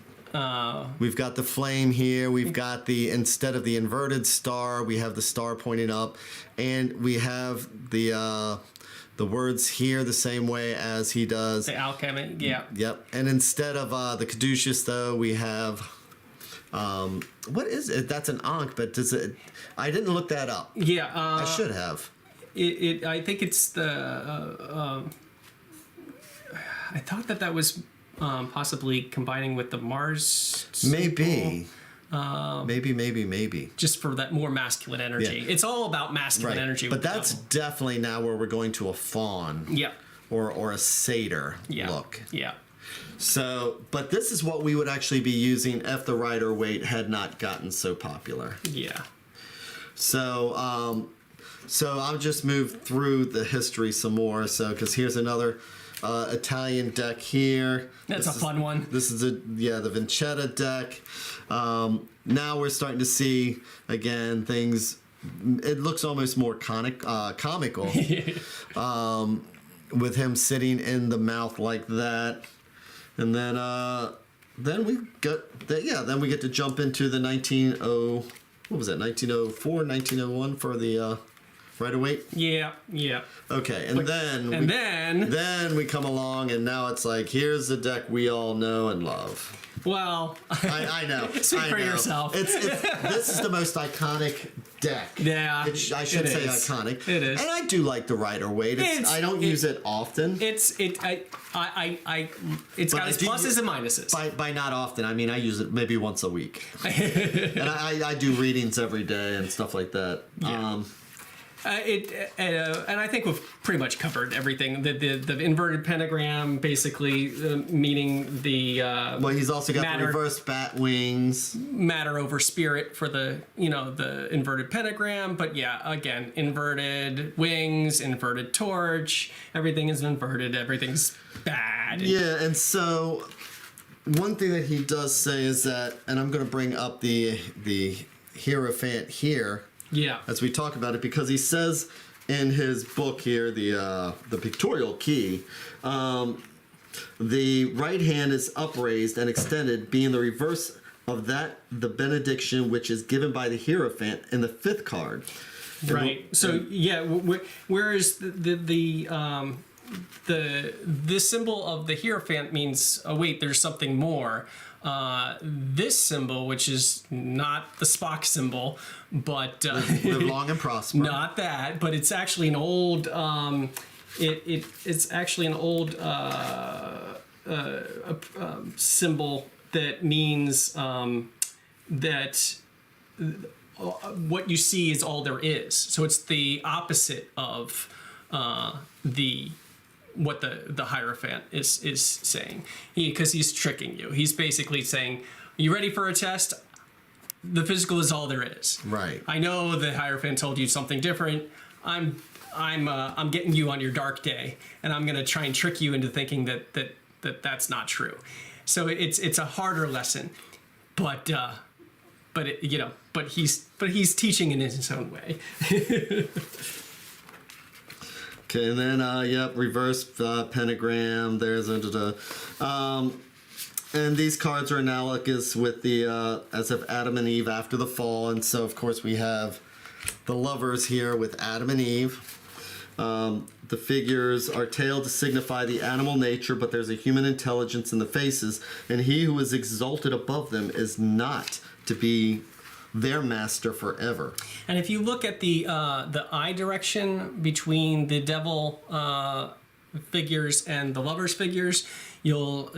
We've got the flame here. We've got instead of the inverted star, we have the star pointing up. And we have the words here the same way as he does. The alchemy, yeah. Yep. And instead of the Caduceus, though, we have, what is it? That's an Ankh, but does it, I didn't look that up. Yeah. I should have. I think it's the, I thought that was possibly combining with the Mars symbol. Maybe. Maybe. Just for that more masculine energy. Yeah. It's all about masculine energy. But that's definitely now where we're going to a fawn. Yeah. Or a satyr look. Yeah. So, but this is what we would actually be using if the Rider-Waite had not gotten so popular. Yeah. So I'll just move through the history some more. So, because here's another Italian deck here. That's a fun one. This is the Vincetta deck. Now we're starting to see again things. It looks almost more comical, with him sitting in the mouth like that, and then we get to jump into the 1904, 1901 for the Rider-Waite? Yeah. Okay, and then we come along, and now it's like, here's the deck we all know and love. Well, I know. Speak for yourself. This is the most iconic deck. Yeah, I should say iconic. It is, and I do like the Rider-Waite. I don't use it often. It's got its pluses and minuses. By not often, I mean I use it maybe once a week, and I do readings every day and stuff like that. Yeah. And I think we've pretty much covered everything. The inverted pentagram, basically meaning the well, he's also got the reverse bat wings, matter over spirit for the inverted pentagram. But yeah, again, inverted wings, inverted torch. Everything is inverted. Everything's bad. Yeah, and so one thing that he does say is that, and I'm going to bring up the Hierophant here. Yeah. As we talk about it, because he says in his book here, the pictorial key, the right hand is upraised and extended, being the reverse of that, the benediction which is given by the Hierophant in the fifth card. Right. So yeah, whereas the this symbol of the Hierophant means, oh wait, there's something more. This symbol, which is not the Spock symbol, but live long and prosper. Not that, but it's actually an old. It's actually an old symbol that means that what you see is all there is. So it's the opposite of what the Hierophant is saying, because he's tricking you. He's basically saying, "You ready for a test? The physical is all there is." Right. I know the Hierophant told you something different. I'm getting you on your dark day, and I'm gonna try and trick you into thinking that's not true. So it's a harder lesson, but he's teaching in his own way. Okay, and then reverse pentagram. There's and these cards are analogous with the as of Adam and Eve after the fall, and so of course we have the lovers here with Adam and Eve. The figures are tailed to signify the animal nature, but there's a human intelligence in the faces, and he who is exalted above them is not to be their master forever. And if you look at the eye direction between the devil figures and the lovers figures, you'll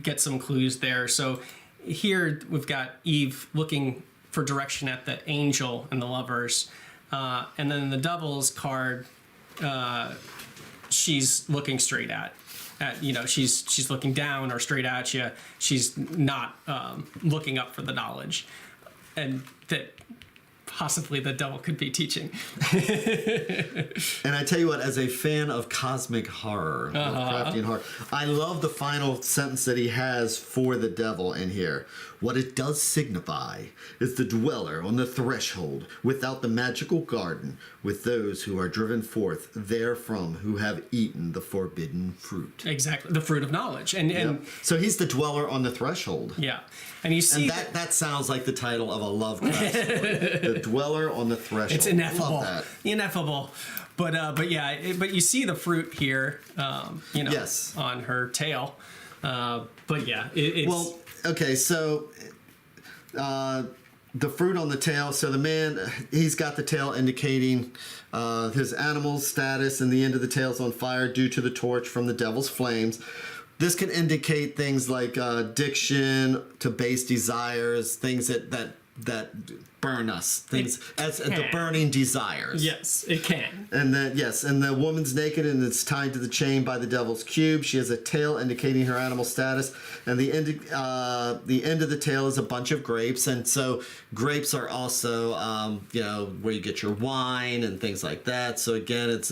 get some clues there. So here we've got Eve looking for direction at the angel and the lovers, and then the devil's card, she's looking straight at she's looking down or straight at you. She's not looking up for the knowledge, and that possibly the devil could be teaching. And I tell you what, as a fan of cosmic horror, Lovecraftian horror, I love the final sentence that he has for the devil in here. What it does signify is the dweller on the threshold without the magical garden, with those who are driven forth therefrom who have eaten the forbidden fruit. Exactly, the fruit of knowledge. And so he's the dweller on the threshold. Yeah. And you see that sounds like the title of a Lovecraft story. The dweller on the threshold. It's ineffable. Love that. Ineffable. But you see the fruit here, yes, on her tail. But yeah, it's... Well, okay, so the fruit on the tail. So the man, he's got the tail indicating his animal status, and the end of the tail is on fire due to the torch from the devil's flames. This can indicate things like addiction to base desires, things that burn us, things as the burning desires. Yes, it can. And then and the woman's naked and it's tied to the chain by the devil's cube. She has a tail indicating her animal status, and the end of the tail is a bunch of grapes. And so grapes are also where you get your wine and things like that. So again, it's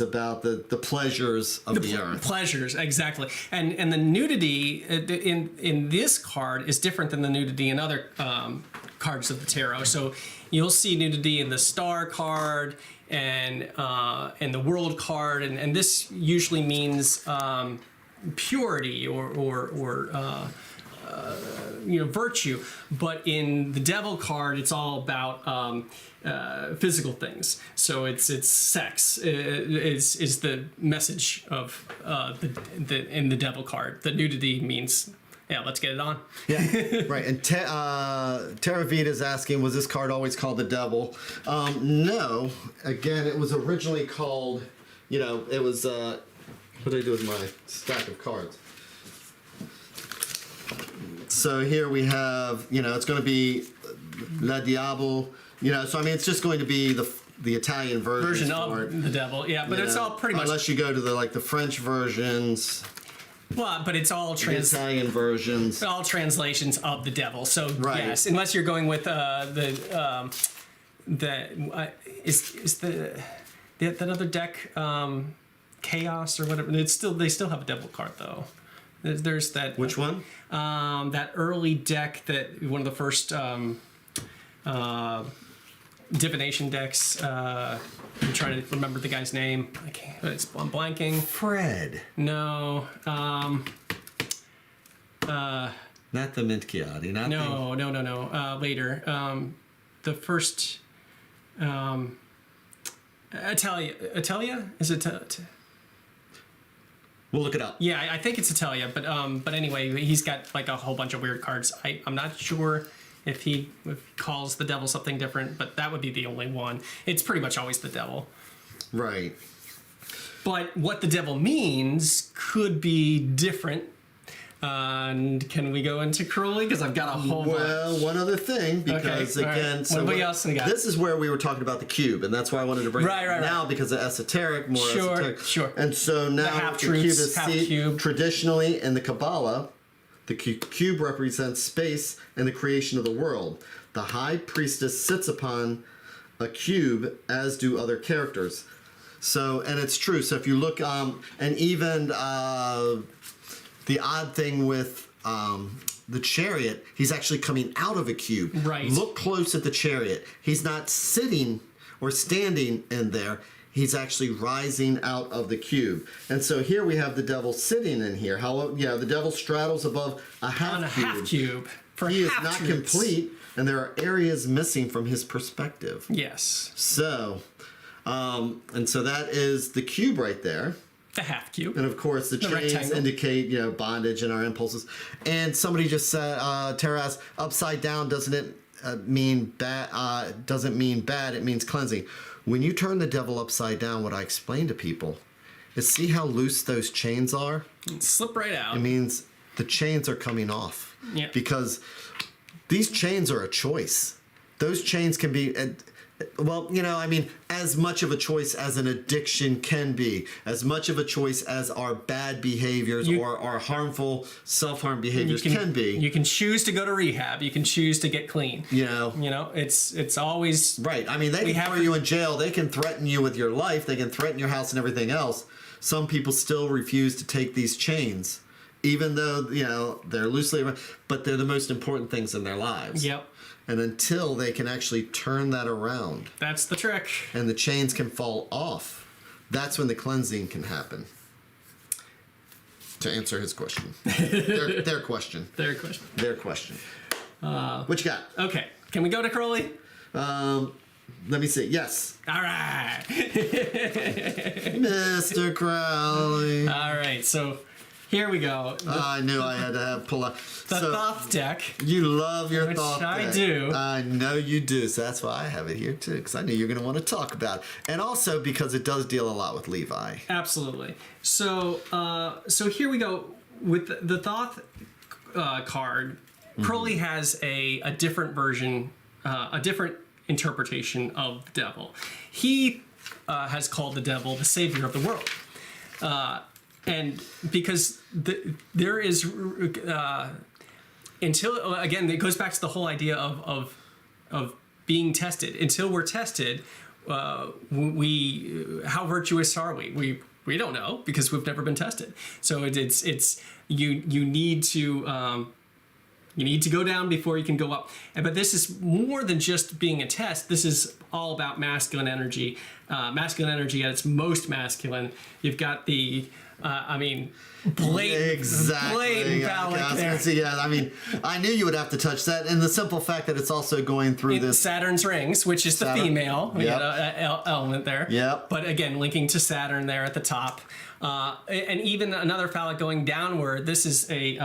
about the pleasures of the earth. Pleasures, exactly. And the nudity in this card is different than the nudity in other cards of the tarot. So you'll see nudity in the star card and the world card, and this usually means purity or virtue. But in the devil card, it's all about physical things. So it's sex is the message of in the devil card. The nudity means, yeah, let's get it on. Yeah, right. And Tara Vita is asking, was this card always called the devil? No. Again, it was originally called, it was, what did I do with my stack of cards? So here we have, it's going to be La Diablo, so I mean, it's just going to be the Italian version of the devil. Yeah, but it's all pretty much. Unless you go to the French versions. Well, but it's all Italian versions. All translations of the devil. So right. Yes, unless you're going with that other deck, Chaos or whatever. They still have a devil card though. There's that. Which one? That early deck, that one of the first divination decks. I'm trying to remember the guy's name. I'm blanking. Fred. No. Not the Mintchiati. No. Later. The first. Italia. Is it? We'll look it up. Yeah, I think it's Italia, but anyway, he's got like a whole bunch of weird cards. I'm not sure if he calls the devil something different, but that would be the only one. It's pretty much always the devil. Right. But what the devil means could be different. And can we go into Crowley? Because I've got a whole bunch. One other thing, because again, right. so what else we got? This is where we were talking about the cube, and that's why I wanted to bring it up now, because of esoteric, more esoteric. Sure. And so now the cube is traditionally in the Kabbalah, the cube represents space and the creation of the world. The high priestess sits upon a cube, as do other characters. So, and it's true. So if you look, and even the odd thing with the chariot, he's actually coming out of a cube. Right. Look close at the chariot. He's not sitting or standing in there. He's actually rising out of the cube. And so here we have the devil sitting in here. The devil straddles above a half on a cube. half cube. He is not complete, and there are areas missing from his perspective. Yes. So, and so that is the cube right there. The half cube. And of course, the chains rectangle indicate, bondage and our impulses. And somebody just said, Tara asked, upside down doesn't mean bad? Doesn't mean bad. It means cleansing. When you turn the devil upside down, what I explain to people is, see how loose those chains are? Slip right out. It means the chains are coming off. Yeah. Because these chains are a choice. Those chains can be, as much of a choice as an addiction can be, as much of a choice as our bad behaviors or our harmful self-harm behaviors can be. You can choose to go to rehab. You can choose to get clean. It's always right. I mean, they can throw you in jail. They can threaten you with your life. They can threaten your house and everything else. Some people still refuse to take these chains, even though they're loosely, but they're the most important things in their lives. Yep. And until they can actually turn that around. That's the trick. And the chains can fall off. That's when the cleansing can happen. To answer his question. Their question. Their question. Their question. What you got? Okay. Can we go to Crowley? Let me see. Yes. All right. Mr. Crowley. All right. So here we go. I knew I had to pull up. The Thoth deck. You love your Thoth deck. I do. I know you do. So that's why I have it here too, because I knew you're going to want to talk about it. And also because it does deal a lot with Levi. Absolutely. So here we go with the Thoth card. Crowley has a different version, a different interpretation of the devil. He has called the devil the savior of the world. And because there is, until, again, it goes back to the whole idea of being tested. Until we're tested, how virtuous are we? We don't know, because we've never been tested. So it's you need to go down before you can go up. But this is more than just being a test. This is all about masculine energy. Masculine energy at its most masculine. You've got the blatant phallic there. I knew you would have to touch that, and the simple fact that it's also going through this Saturn's rings, which is the female element there. Yep. But again, linking to Saturn there at the top, and even another phallic going downward. This is the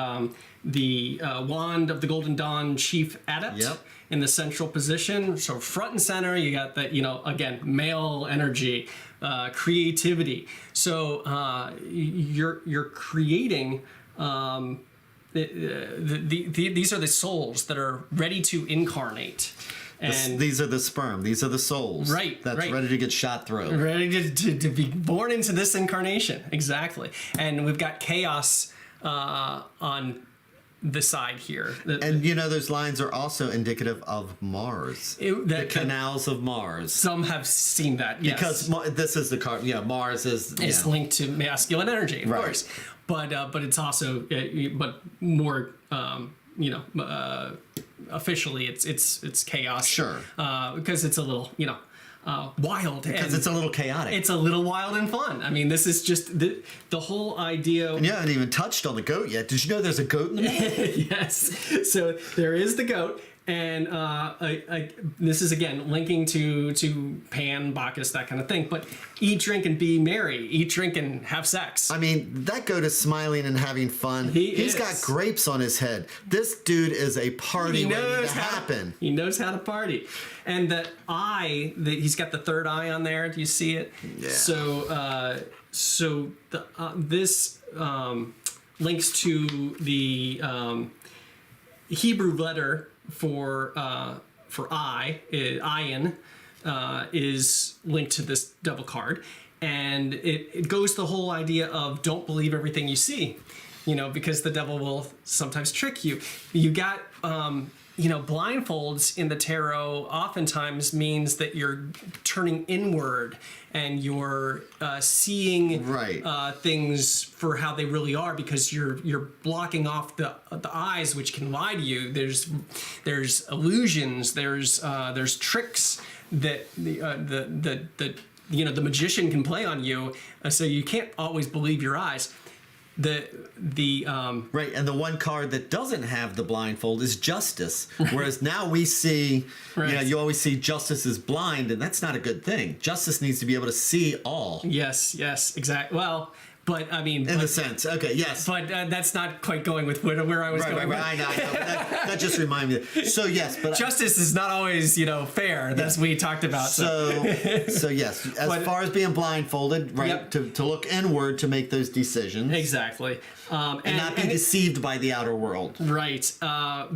wand of the Golden Dawn chief adept. Yep. In the central position, so front and center, you got that, again, male energy, creativity. So you're creating. These are the souls that are ready to incarnate. And these are the sperm. These are the souls. Right. That's ready to get shot through. Ready to be born into this incarnation. Exactly. And we've got chaos on the side here. And those lines are also indicative of Mars. The canals of Mars. Some have seen that, yes. Because this is the card. Mars is... It's linked to masculine energy, of course. But it's also, but more, officially it's chaos. Sure. Because it's a little, wild. Because it's a little chaotic. It's a little wild and fun. I mean, this is just the whole idea. And you haven't even touched on the goat yet. Did you know there's a goat in the middle? Yes. So there is the goat. And this is again linking to Pan, Bacchus, that kind of thing. But eat, drink, and be merry. Eat, drink, and have sex. I mean, that go to smiling and having fun. He's got grapes on his head. This dude is a party waiting to happen. He knows how to party. And that eye, he's got the third eye on there. Do you see it? Yeah. So this links to the Hebrew letter for I, ayin, is linked to this devil card, and it goes the whole idea of don't believe everything you see, because the devil will sometimes trick you. You got blindfolds in the tarot oftentimes means that you're turning inward and you're seeing things for how they really are, because you're blocking off the eyes, which can lie to you. There's illusions. There's tricks that the magician can play on you. So you can't always believe your eyes. Right, and the one card that doesn't have the blindfold is justice, whereas now we see you always see justice is blind, and that's not a good thing. Justice needs to be able to see all. Yes, exactly. Well, but I mean, in a sense, okay, yes, but that's not quite going with where I was going. Right. I know. That just reminded me. So yes, but justice is not always fair. As we talked about. So yes, as far as being blindfolded, right, yep, to look inward to make those decisions. Exactly. And not be deceived by the outer world. Right.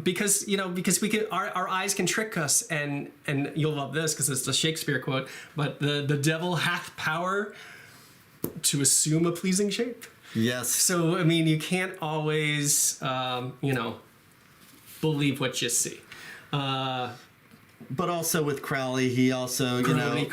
Because we can our eyes can trick us, and you'll love this because it's a Shakespeare quote. But the devil hath power to assume a pleasing shape. Yes. So I mean, you can't always believe what you see. But also with Crowley, he also Crowley.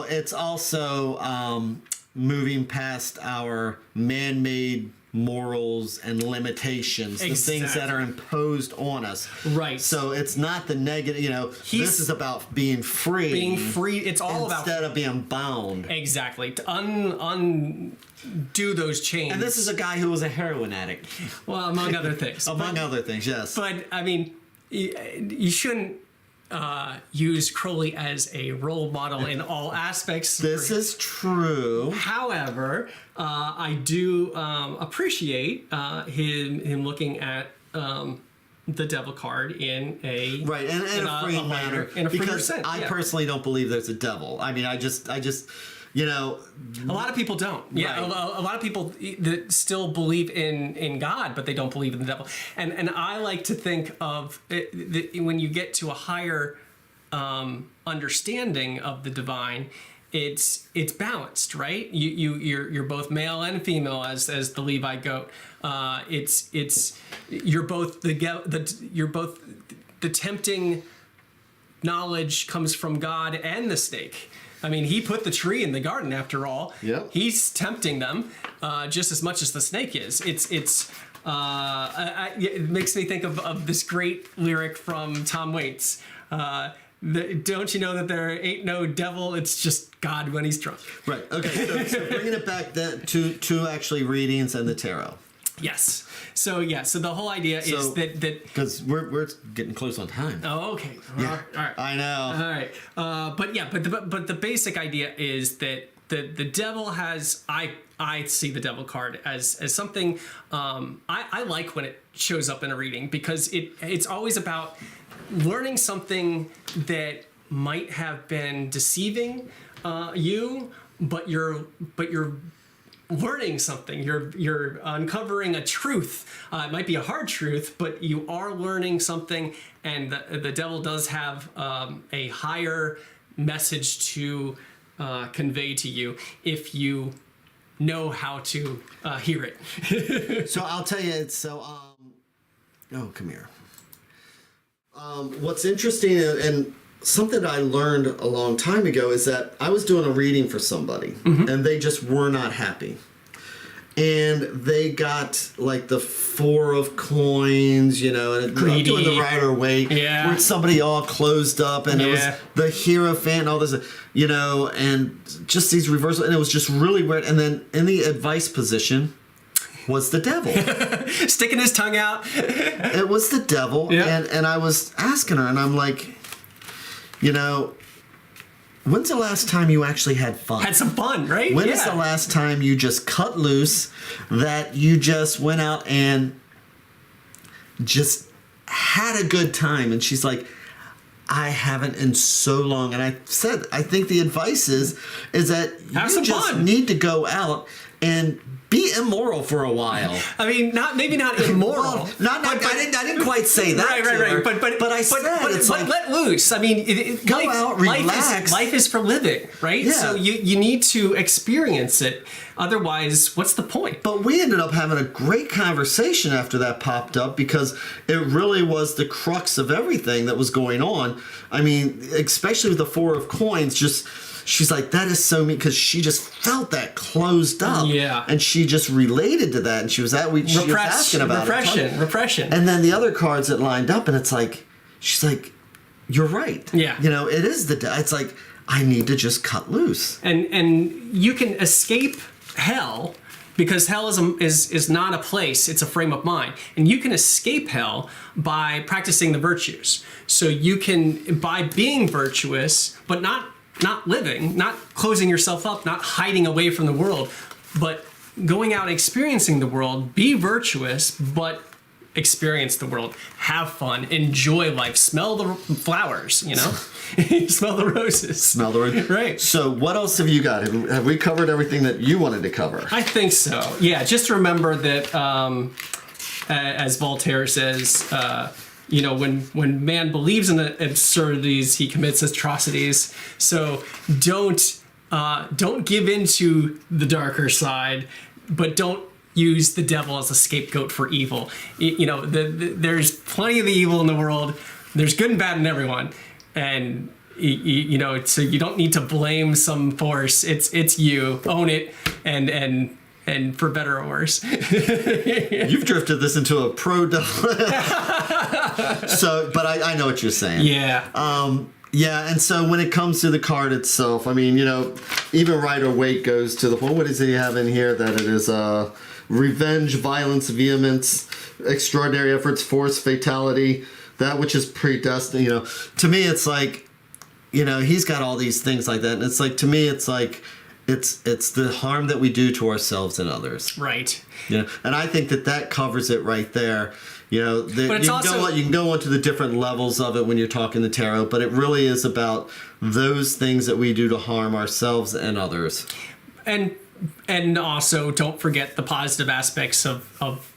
It's also moving past our man-made morals and limitations, the things that are imposed on us. Right. So it's not the negative, this is about being free. Being free, it's all about... Instead of being bound. Exactly. To undo those chains. And this is a guy who was a heroin addict. Well, among other things. Other things, yes. But, I mean, you shouldn't use Crowley as a role model in all aspects. This is true. However, I do appreciate him looking at the devil card in a in a free manner. In a free because sense. I personally don't believe there's a devil. I mean, I just. A lot of people don't. Yeah, right. a lot of people that still believe in God, but they don't believe in the devil. And I like to think of when you get to a higher understanding of the divine, it's balanced, right? You're both male and female, as the Levite goat. You're both the tempting knowledge comes from God and the snake. I mean, he put the tree in the garden after all. Yep. He's tempting them just as much as the snake is. It makes me think of this great lyric from Tom Waits. Don't you know that there ain't no devil? It's just God when he's drunk. Right. Okay. So bringing it back to actually readings and the tarot. Yes. So the whole idea is that because we're getting close on time. Oh, okay. Yeah. All right. I know. All right. But the basic idea is that the devil has I see the devil card as something I like when it shows up in a reading, because it's always about learning something that might have been deceiving you, but you're learning something. You're uncovering a truth. It might be a hard truth, but you are learning something, and the devil does have a higher message to convey to you if you know how to hear it. So I'll tell you, come here. What's interesting and something that I learned a long time ago is that I was doing a reading for somebody, mm-hmm, and they just were not happy. And they got like the 4 of coins, and greedy, doing the Rider-Waite, where it's somebody all closed up, and it was the Hierophant and all this, and just these reversals, and it was just really weird. And then in the advice position, was the devil. Sticking his tongue out. It was the devil. Yeah. And I was asking her, and I'm like, when's the last time you actually had fun? Had some fun, right? When is the last time you just cut loose, that you just went out and just had a good time? And she's like, I haven't in so long. And I said, I think the advice is that you just fun. need to go out and be immoral for a while. I mean, maybe not immoral. I didn't quite say that. Right. But I said it's like let loose. I mean, go out, relax. Life is for living, right? Yeah. So you need to experience it. Otherwise, what's the point? But we ended up having a great conversation after that popped up, because it really was the crux of everything that was going on. I mean, especially with the Four of Coins, she's like, that is so mean, because she just felt that closed up. Yeah. And she just related to that. And she was asking about repression. And then the other cards that lined up, and it's like, she's like, you're right. Yeah. It is it's like, I need to just cut loose. And you can escape hell, because hell is not a place, it's a frame of mind. And you can escape hell by practicing the virtues. So you can, by being virtuous, but not living, not closing yourself up, not hiding away from the world, but going out and experiencing the world, be virtuous, but experience the world, have fun, enjoy life, smell the flowers, smell the roses. Smell the roses. Right. So what else have you got? Have we covered everything that you wanted to cover? I think so. Yeah, just remember that, as Voltaire says, when man believes in the absurdities, he commits atrocities. So don't give into the darker side, but don't use the devil as a scapegoat for evil. There's plenty of the evil in the world. There's good and bad in everyone, and so you don't need to blame some force. It's you. Own it, and for better or worse. You've drifted this into a pro devil. So, but I know what you're saying. Yeah. Yeah, and so when it comes to the card itself, I mean, even Rider Waite goes to the point. What does he have in here? That it is revenge, violence, vehemence, extraordinary efforts, force, fatality, that which is predestined. To me, it's like, he's got all these things like that, and it's like, to me, it's like, it's the harm that we do to ourselves and others. Right. And I think that covers it right there. You can go on to the different levels of it when you're talking the tarot, but it really is about those things that we do to harm ourselves and others. And also don't forget the positive aspects of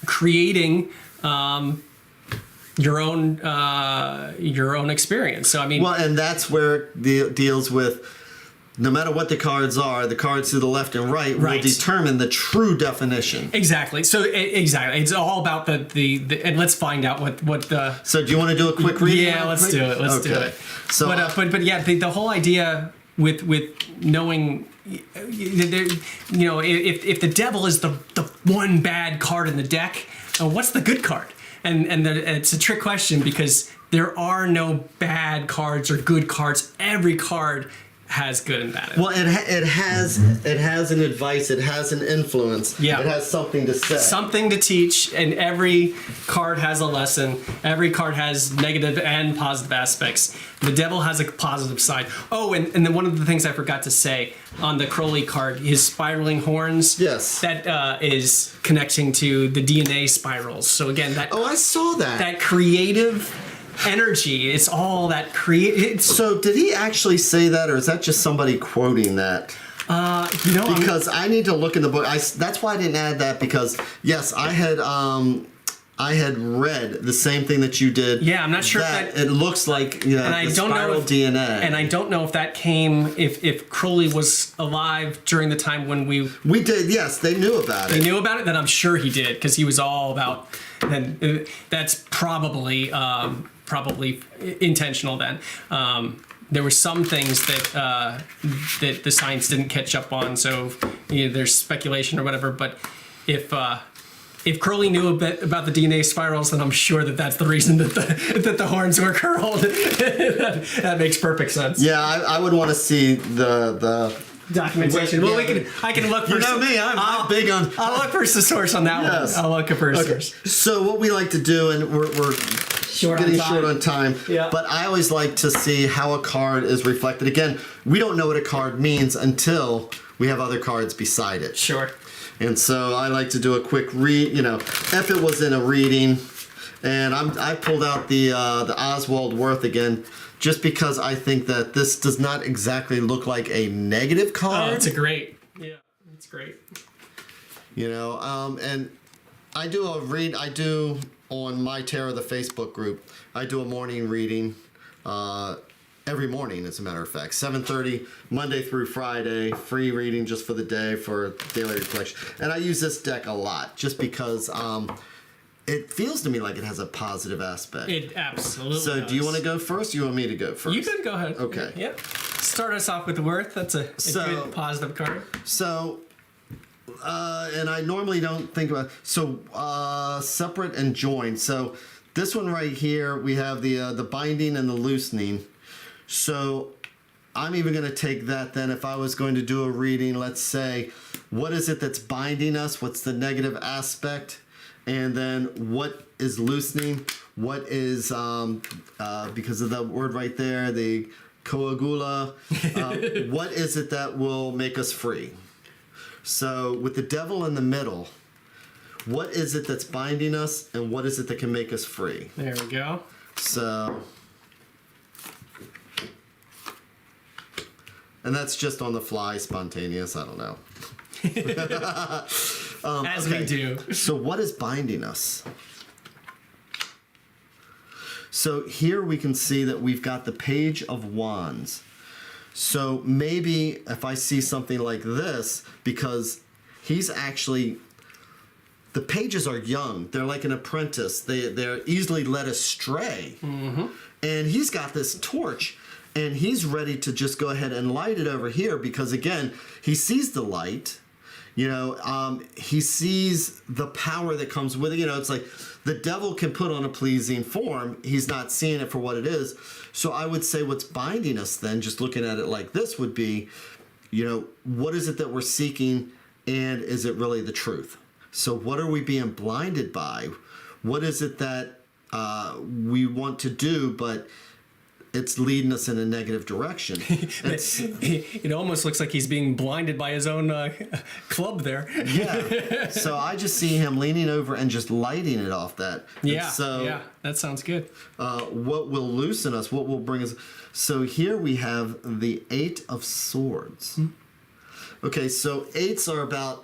creating your own experience. So I mean, well, and that's where it deals with. No matter what the cards are, the cards to the left and right will determine the true definition. Exactly. So exactly, it's all about the and let's find out what the. So do you want to do a quick reading? Yeah, let's do it. Let's do it. So, but yeah, the whole idea with knowing, if the devil is the one bad card in the deck, what's the good card? And it's a trick question, because there are no bad cards or good cards. Every card has good and bad. Well, it has an advice. It has an influence. Yeah. It has something to say. Something to teach, and every card has a lesson. Every card has negative and positive aspects. The devil has a positive side. Oh, and then one of the things I forgot to say on the Crowley card, his spiraling horns. Yes. That is connecting to the DNA spirals. So again, I saw that. That creative energy. It's all that So did he actually say that, or is that just somebody quoting that? Because I need to look in the book. That's why I didn't add that, because yes, I had read the same thing that you did. Yeah, I'm not sure that it looks like spiral DNA. And I don't know if that came if Crowley was alive during the time when we did. Yes, they knew about it. They knew about it. Then I'm sure he did, because he was all about. Then that's probably intentional. Then there were some things that the science didn't catch up on. So there's speculation or whatever. But if Crowley knew a bit about the DNA spirals, then I'm sure that's the reason that the horns were curled. That makes perfect sense. Yeah, I would want to see the documentation. Well, I can look for. You know me, I'm big on. I'll look for the source on that Yes. one. I'll look for a source. So what we like to do, and we're getting short on time, Yeah. but I always like to see how a card is reflected. Again, we don't know what a card means until we have other cards beside it. Sure. And so I like to do a quick read. If it was in a reading, and I pulled out the Oswald Worth again, just because I think that this does not exactly look like a negative card. Oh, it's great. Yeah, it's great. And I do on MyTarot, the Facebook group, I do a morning reading every morning, as a matter of fact. 7:30, Monday through Friday, free reading just for the day for daily reflection. And I use this deck a lot just because it feels to me like it has a positive aspect. It absolutely So does. do you want to go first or you want me to go first? You can go ahead. Okay. Yep. Start us off with the Worth. That's a good positive card. So, and I normally don't think about separate and joined. So this one right here, we have the binding and the loosening. So I'm even going to take that then. If I was going to do a reading, let's say, what is it that's binding us? What's the negative aspect? And then what is loosening? What is, because of the word right there, the coagula, what is it that will make us free? So with the devil in the middle, what is it that's binding us and what is it that can make us free? There we go. So, and that's just on the fly, spontaneous, I don't know. As we do. So what is binding us? So here we can see that we've got the Page of Wands. So maybe if I see something like this, because he's actually, the pages are young. They're like an apprentice. They're easily led astray. Mm-hmm. And he's got this torch, and he's ready to just go ahead and light it over here because, again, he sees the light. He sees the power that comes with it. It's like the devil can put on a pleasing form. He's not seeing it for what it is. So I would say what's binding us then, just looking at it like this, would be, what is it that we're seeking, and is it really the truth? So what are we being blinded by? What is it that we want to do, but it's leading us in a negative direction? It almost looks like he's being blinded by his own club there. Yeah. So I just see him leaning over and just lighting it off that. Yeah. And so, yeah, that sounds good. What will loosen us? What will bring us? So here we have the Eight of Swords. Okay, so eights are about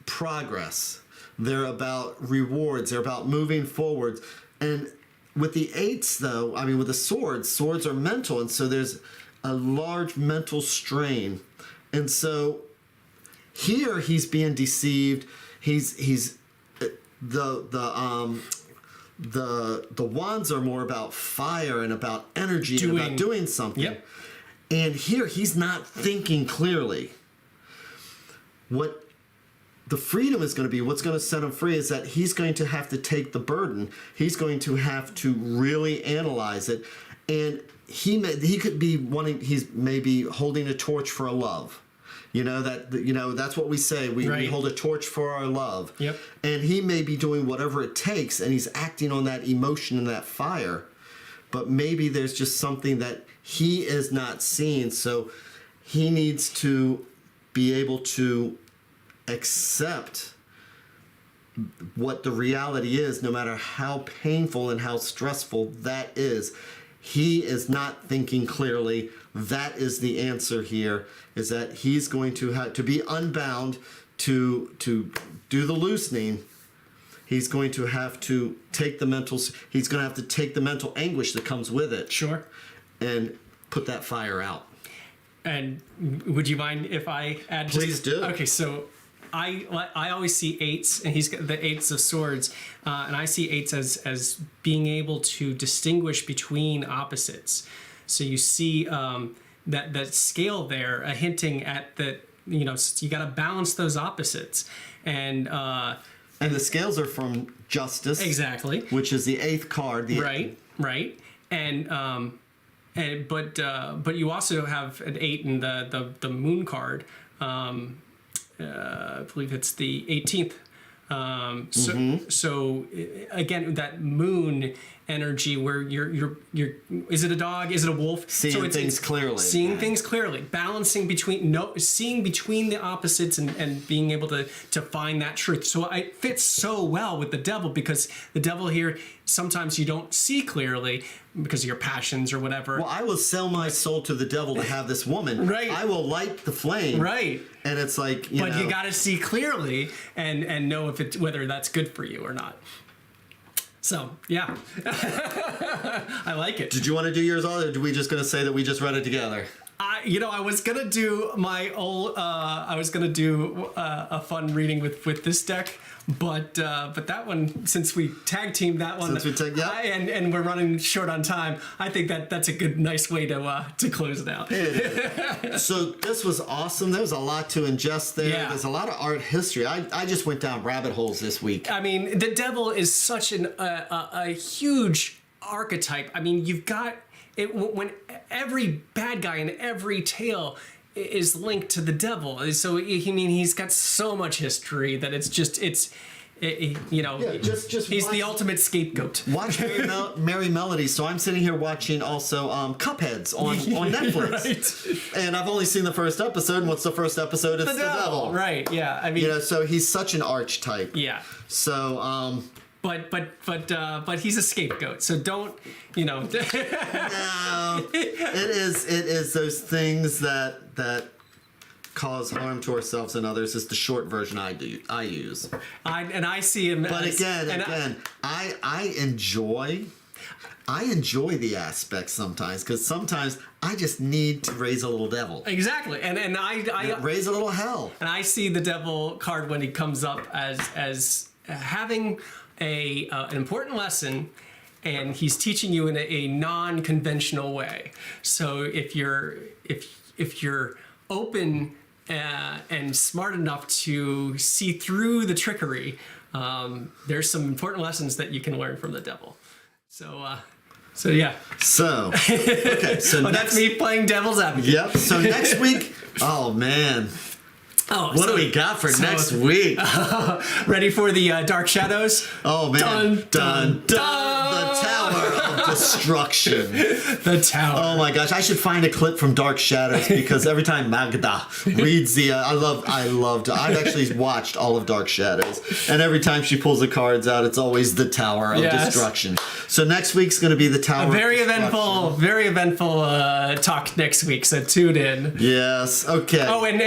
progress. They're about rewards. They're about moving forward. And with the eights, though, with the swords are mental, and so there's a large mental strain. And so here he's being deceived. He's the wands are more about fire and about energy and about doing something. Yep. And here he's not thinking clearly. What the freedom is going to be, what's going to set him free, is that he's going to have to take the burden. He's going to have to really analyze it. And he could be he's maybe holding a torch for a love. That's what we say. We hold a torch for our love. Yep. And he may be doing whatever it takes, and he's acting on that emotion and that fire. But maybe there's just something that he is not seeing. So he needs to be able to accept what the reality is, no matter how painful and how stressful that is. He is not thinking clearly. That is the answer here, is that he's going to have to be unbound to do the loosening. He's going to have to take the he's going to have to take the mental anguish that comes with it. Sure. And put that fire out. And would you mind if I add Please do. Okay, so I always see eights, and he's got the eights of swords, and I see eights as being able to distinguish between opposites. So you see that scale there, hinting at that. You got to balance those opposites, and the scales are from Justice, exactly, which is the eighth card. Right, and but you also have an 8 in the moon card. I believe it's the 18th. So again, that moon energy where you're is it a dog? Is it a wolf? Seeing things clearly. Seeing things clearly. Balancing seeing between the opposites and being able to find that truth. So it fits so well with the devil, because the devil here, sometimes you don't see clearly because of your passions or whatever. Well, I will sell my soul to the devil to have this woman. Right. I will light the flame. Right. And it's like, you got to see clearly and know whether that's good for you or not. So, yeah. I like it. Did you want to do yours all, or are we just going to say that we just read it together? I was going to do a fun reading with this deck, but that one, since we tag teamed that one, and we're running short on time, I think that's a good, nice way to close it out. So this was awesome. There was a lot to ingest there. Yeah. There's a lot of art history. I just went down rabbit holes this week. I mean, the devil is such a huge archetype. I mean, you've got it when every bad guy in every tale is linked to the devil. So he's got so much history that he's the ultimate scapegoat. Watch Merry Melody. So I'm sitting here watching also Cupheads on Netflix. Right. And I've only seen the first episode. And what's the first episode? It's the devil. Right. Yeah. I mean, so he's such an archetype. Yeah. So But he's a scapegoat, so don't, No, it is those things that cause harm to ourselves and others. Is the short version I use. I see him. But I enjoy the aspects sometimes, because sometimes I just need to raise a little devil. Exactly, and I raise a little hell. And I see the devil card when he comes up as having an important lesson, and he's teaching you in a non-conventional way. So if you're open and smart enough to see through the trickery, there's some important lessons that you can learn from the devil. So yeah. So okay. So that's me playing devil's advocate. Yep. So next week, oh man. What do we got for next week? Ready for the Dark Shadows? Oh, man. Dun, dun, dun. The Tower of Destruction. The Tower. Oh, my gosh. I should find a clip from Dark Shadows, because every time Magda reads I've actually watched all of Dark Shadows. And every time she pulls the cards out, it's always the Tower of Destruction. So next week's going to be the Tower of Destruction. Very eventful talk next week, so tune in. Yes. Okay. Oh, and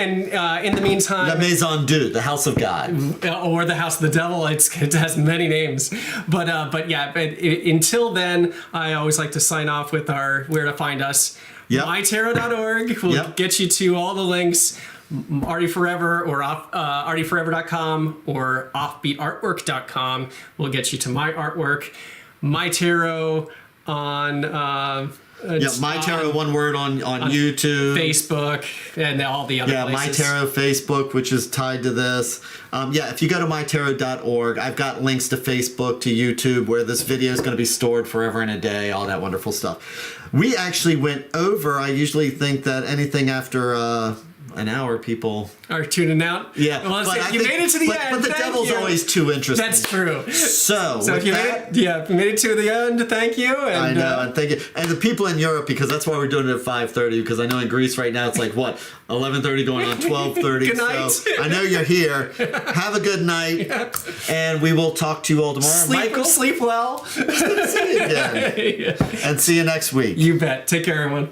in the meantime, La Maison Dieu, the House of God, or the House of the Devil. It has many names, but until then, I always like to sign off with our where to find us. Yep. MyTarot.org will get you to all the links. Artie Forever or artieforever.com or offbeatartwork.com will get you to my artwork. My Tarot on. MyTarot, one word on YouTube, Facebook, and all the other places. MyTarot Facebook, which is tied to this. If you go to MyTarot.org, I've got links to Facebook, to YouTube, where this video is going to be stored forever and a day, all that wonderful stuff. We actually went over. I usually think that anything after an hour, people are tuning out. Yeah, well, you made it to the end. But the devil's always too interesting. That's true. So if you made it to the end, thank you. And, I know, and thank you. And the people in Europe, because that's why we're doing it at 5:30. Because I know in Greece right now it's like 11:30 going on 12:30. Good night. So I know you're here. Have a good night, and we will talk to you all tomorrow. Michael, sleep well. It's good to see you again, and see you next week. You bet. Take care, everyone.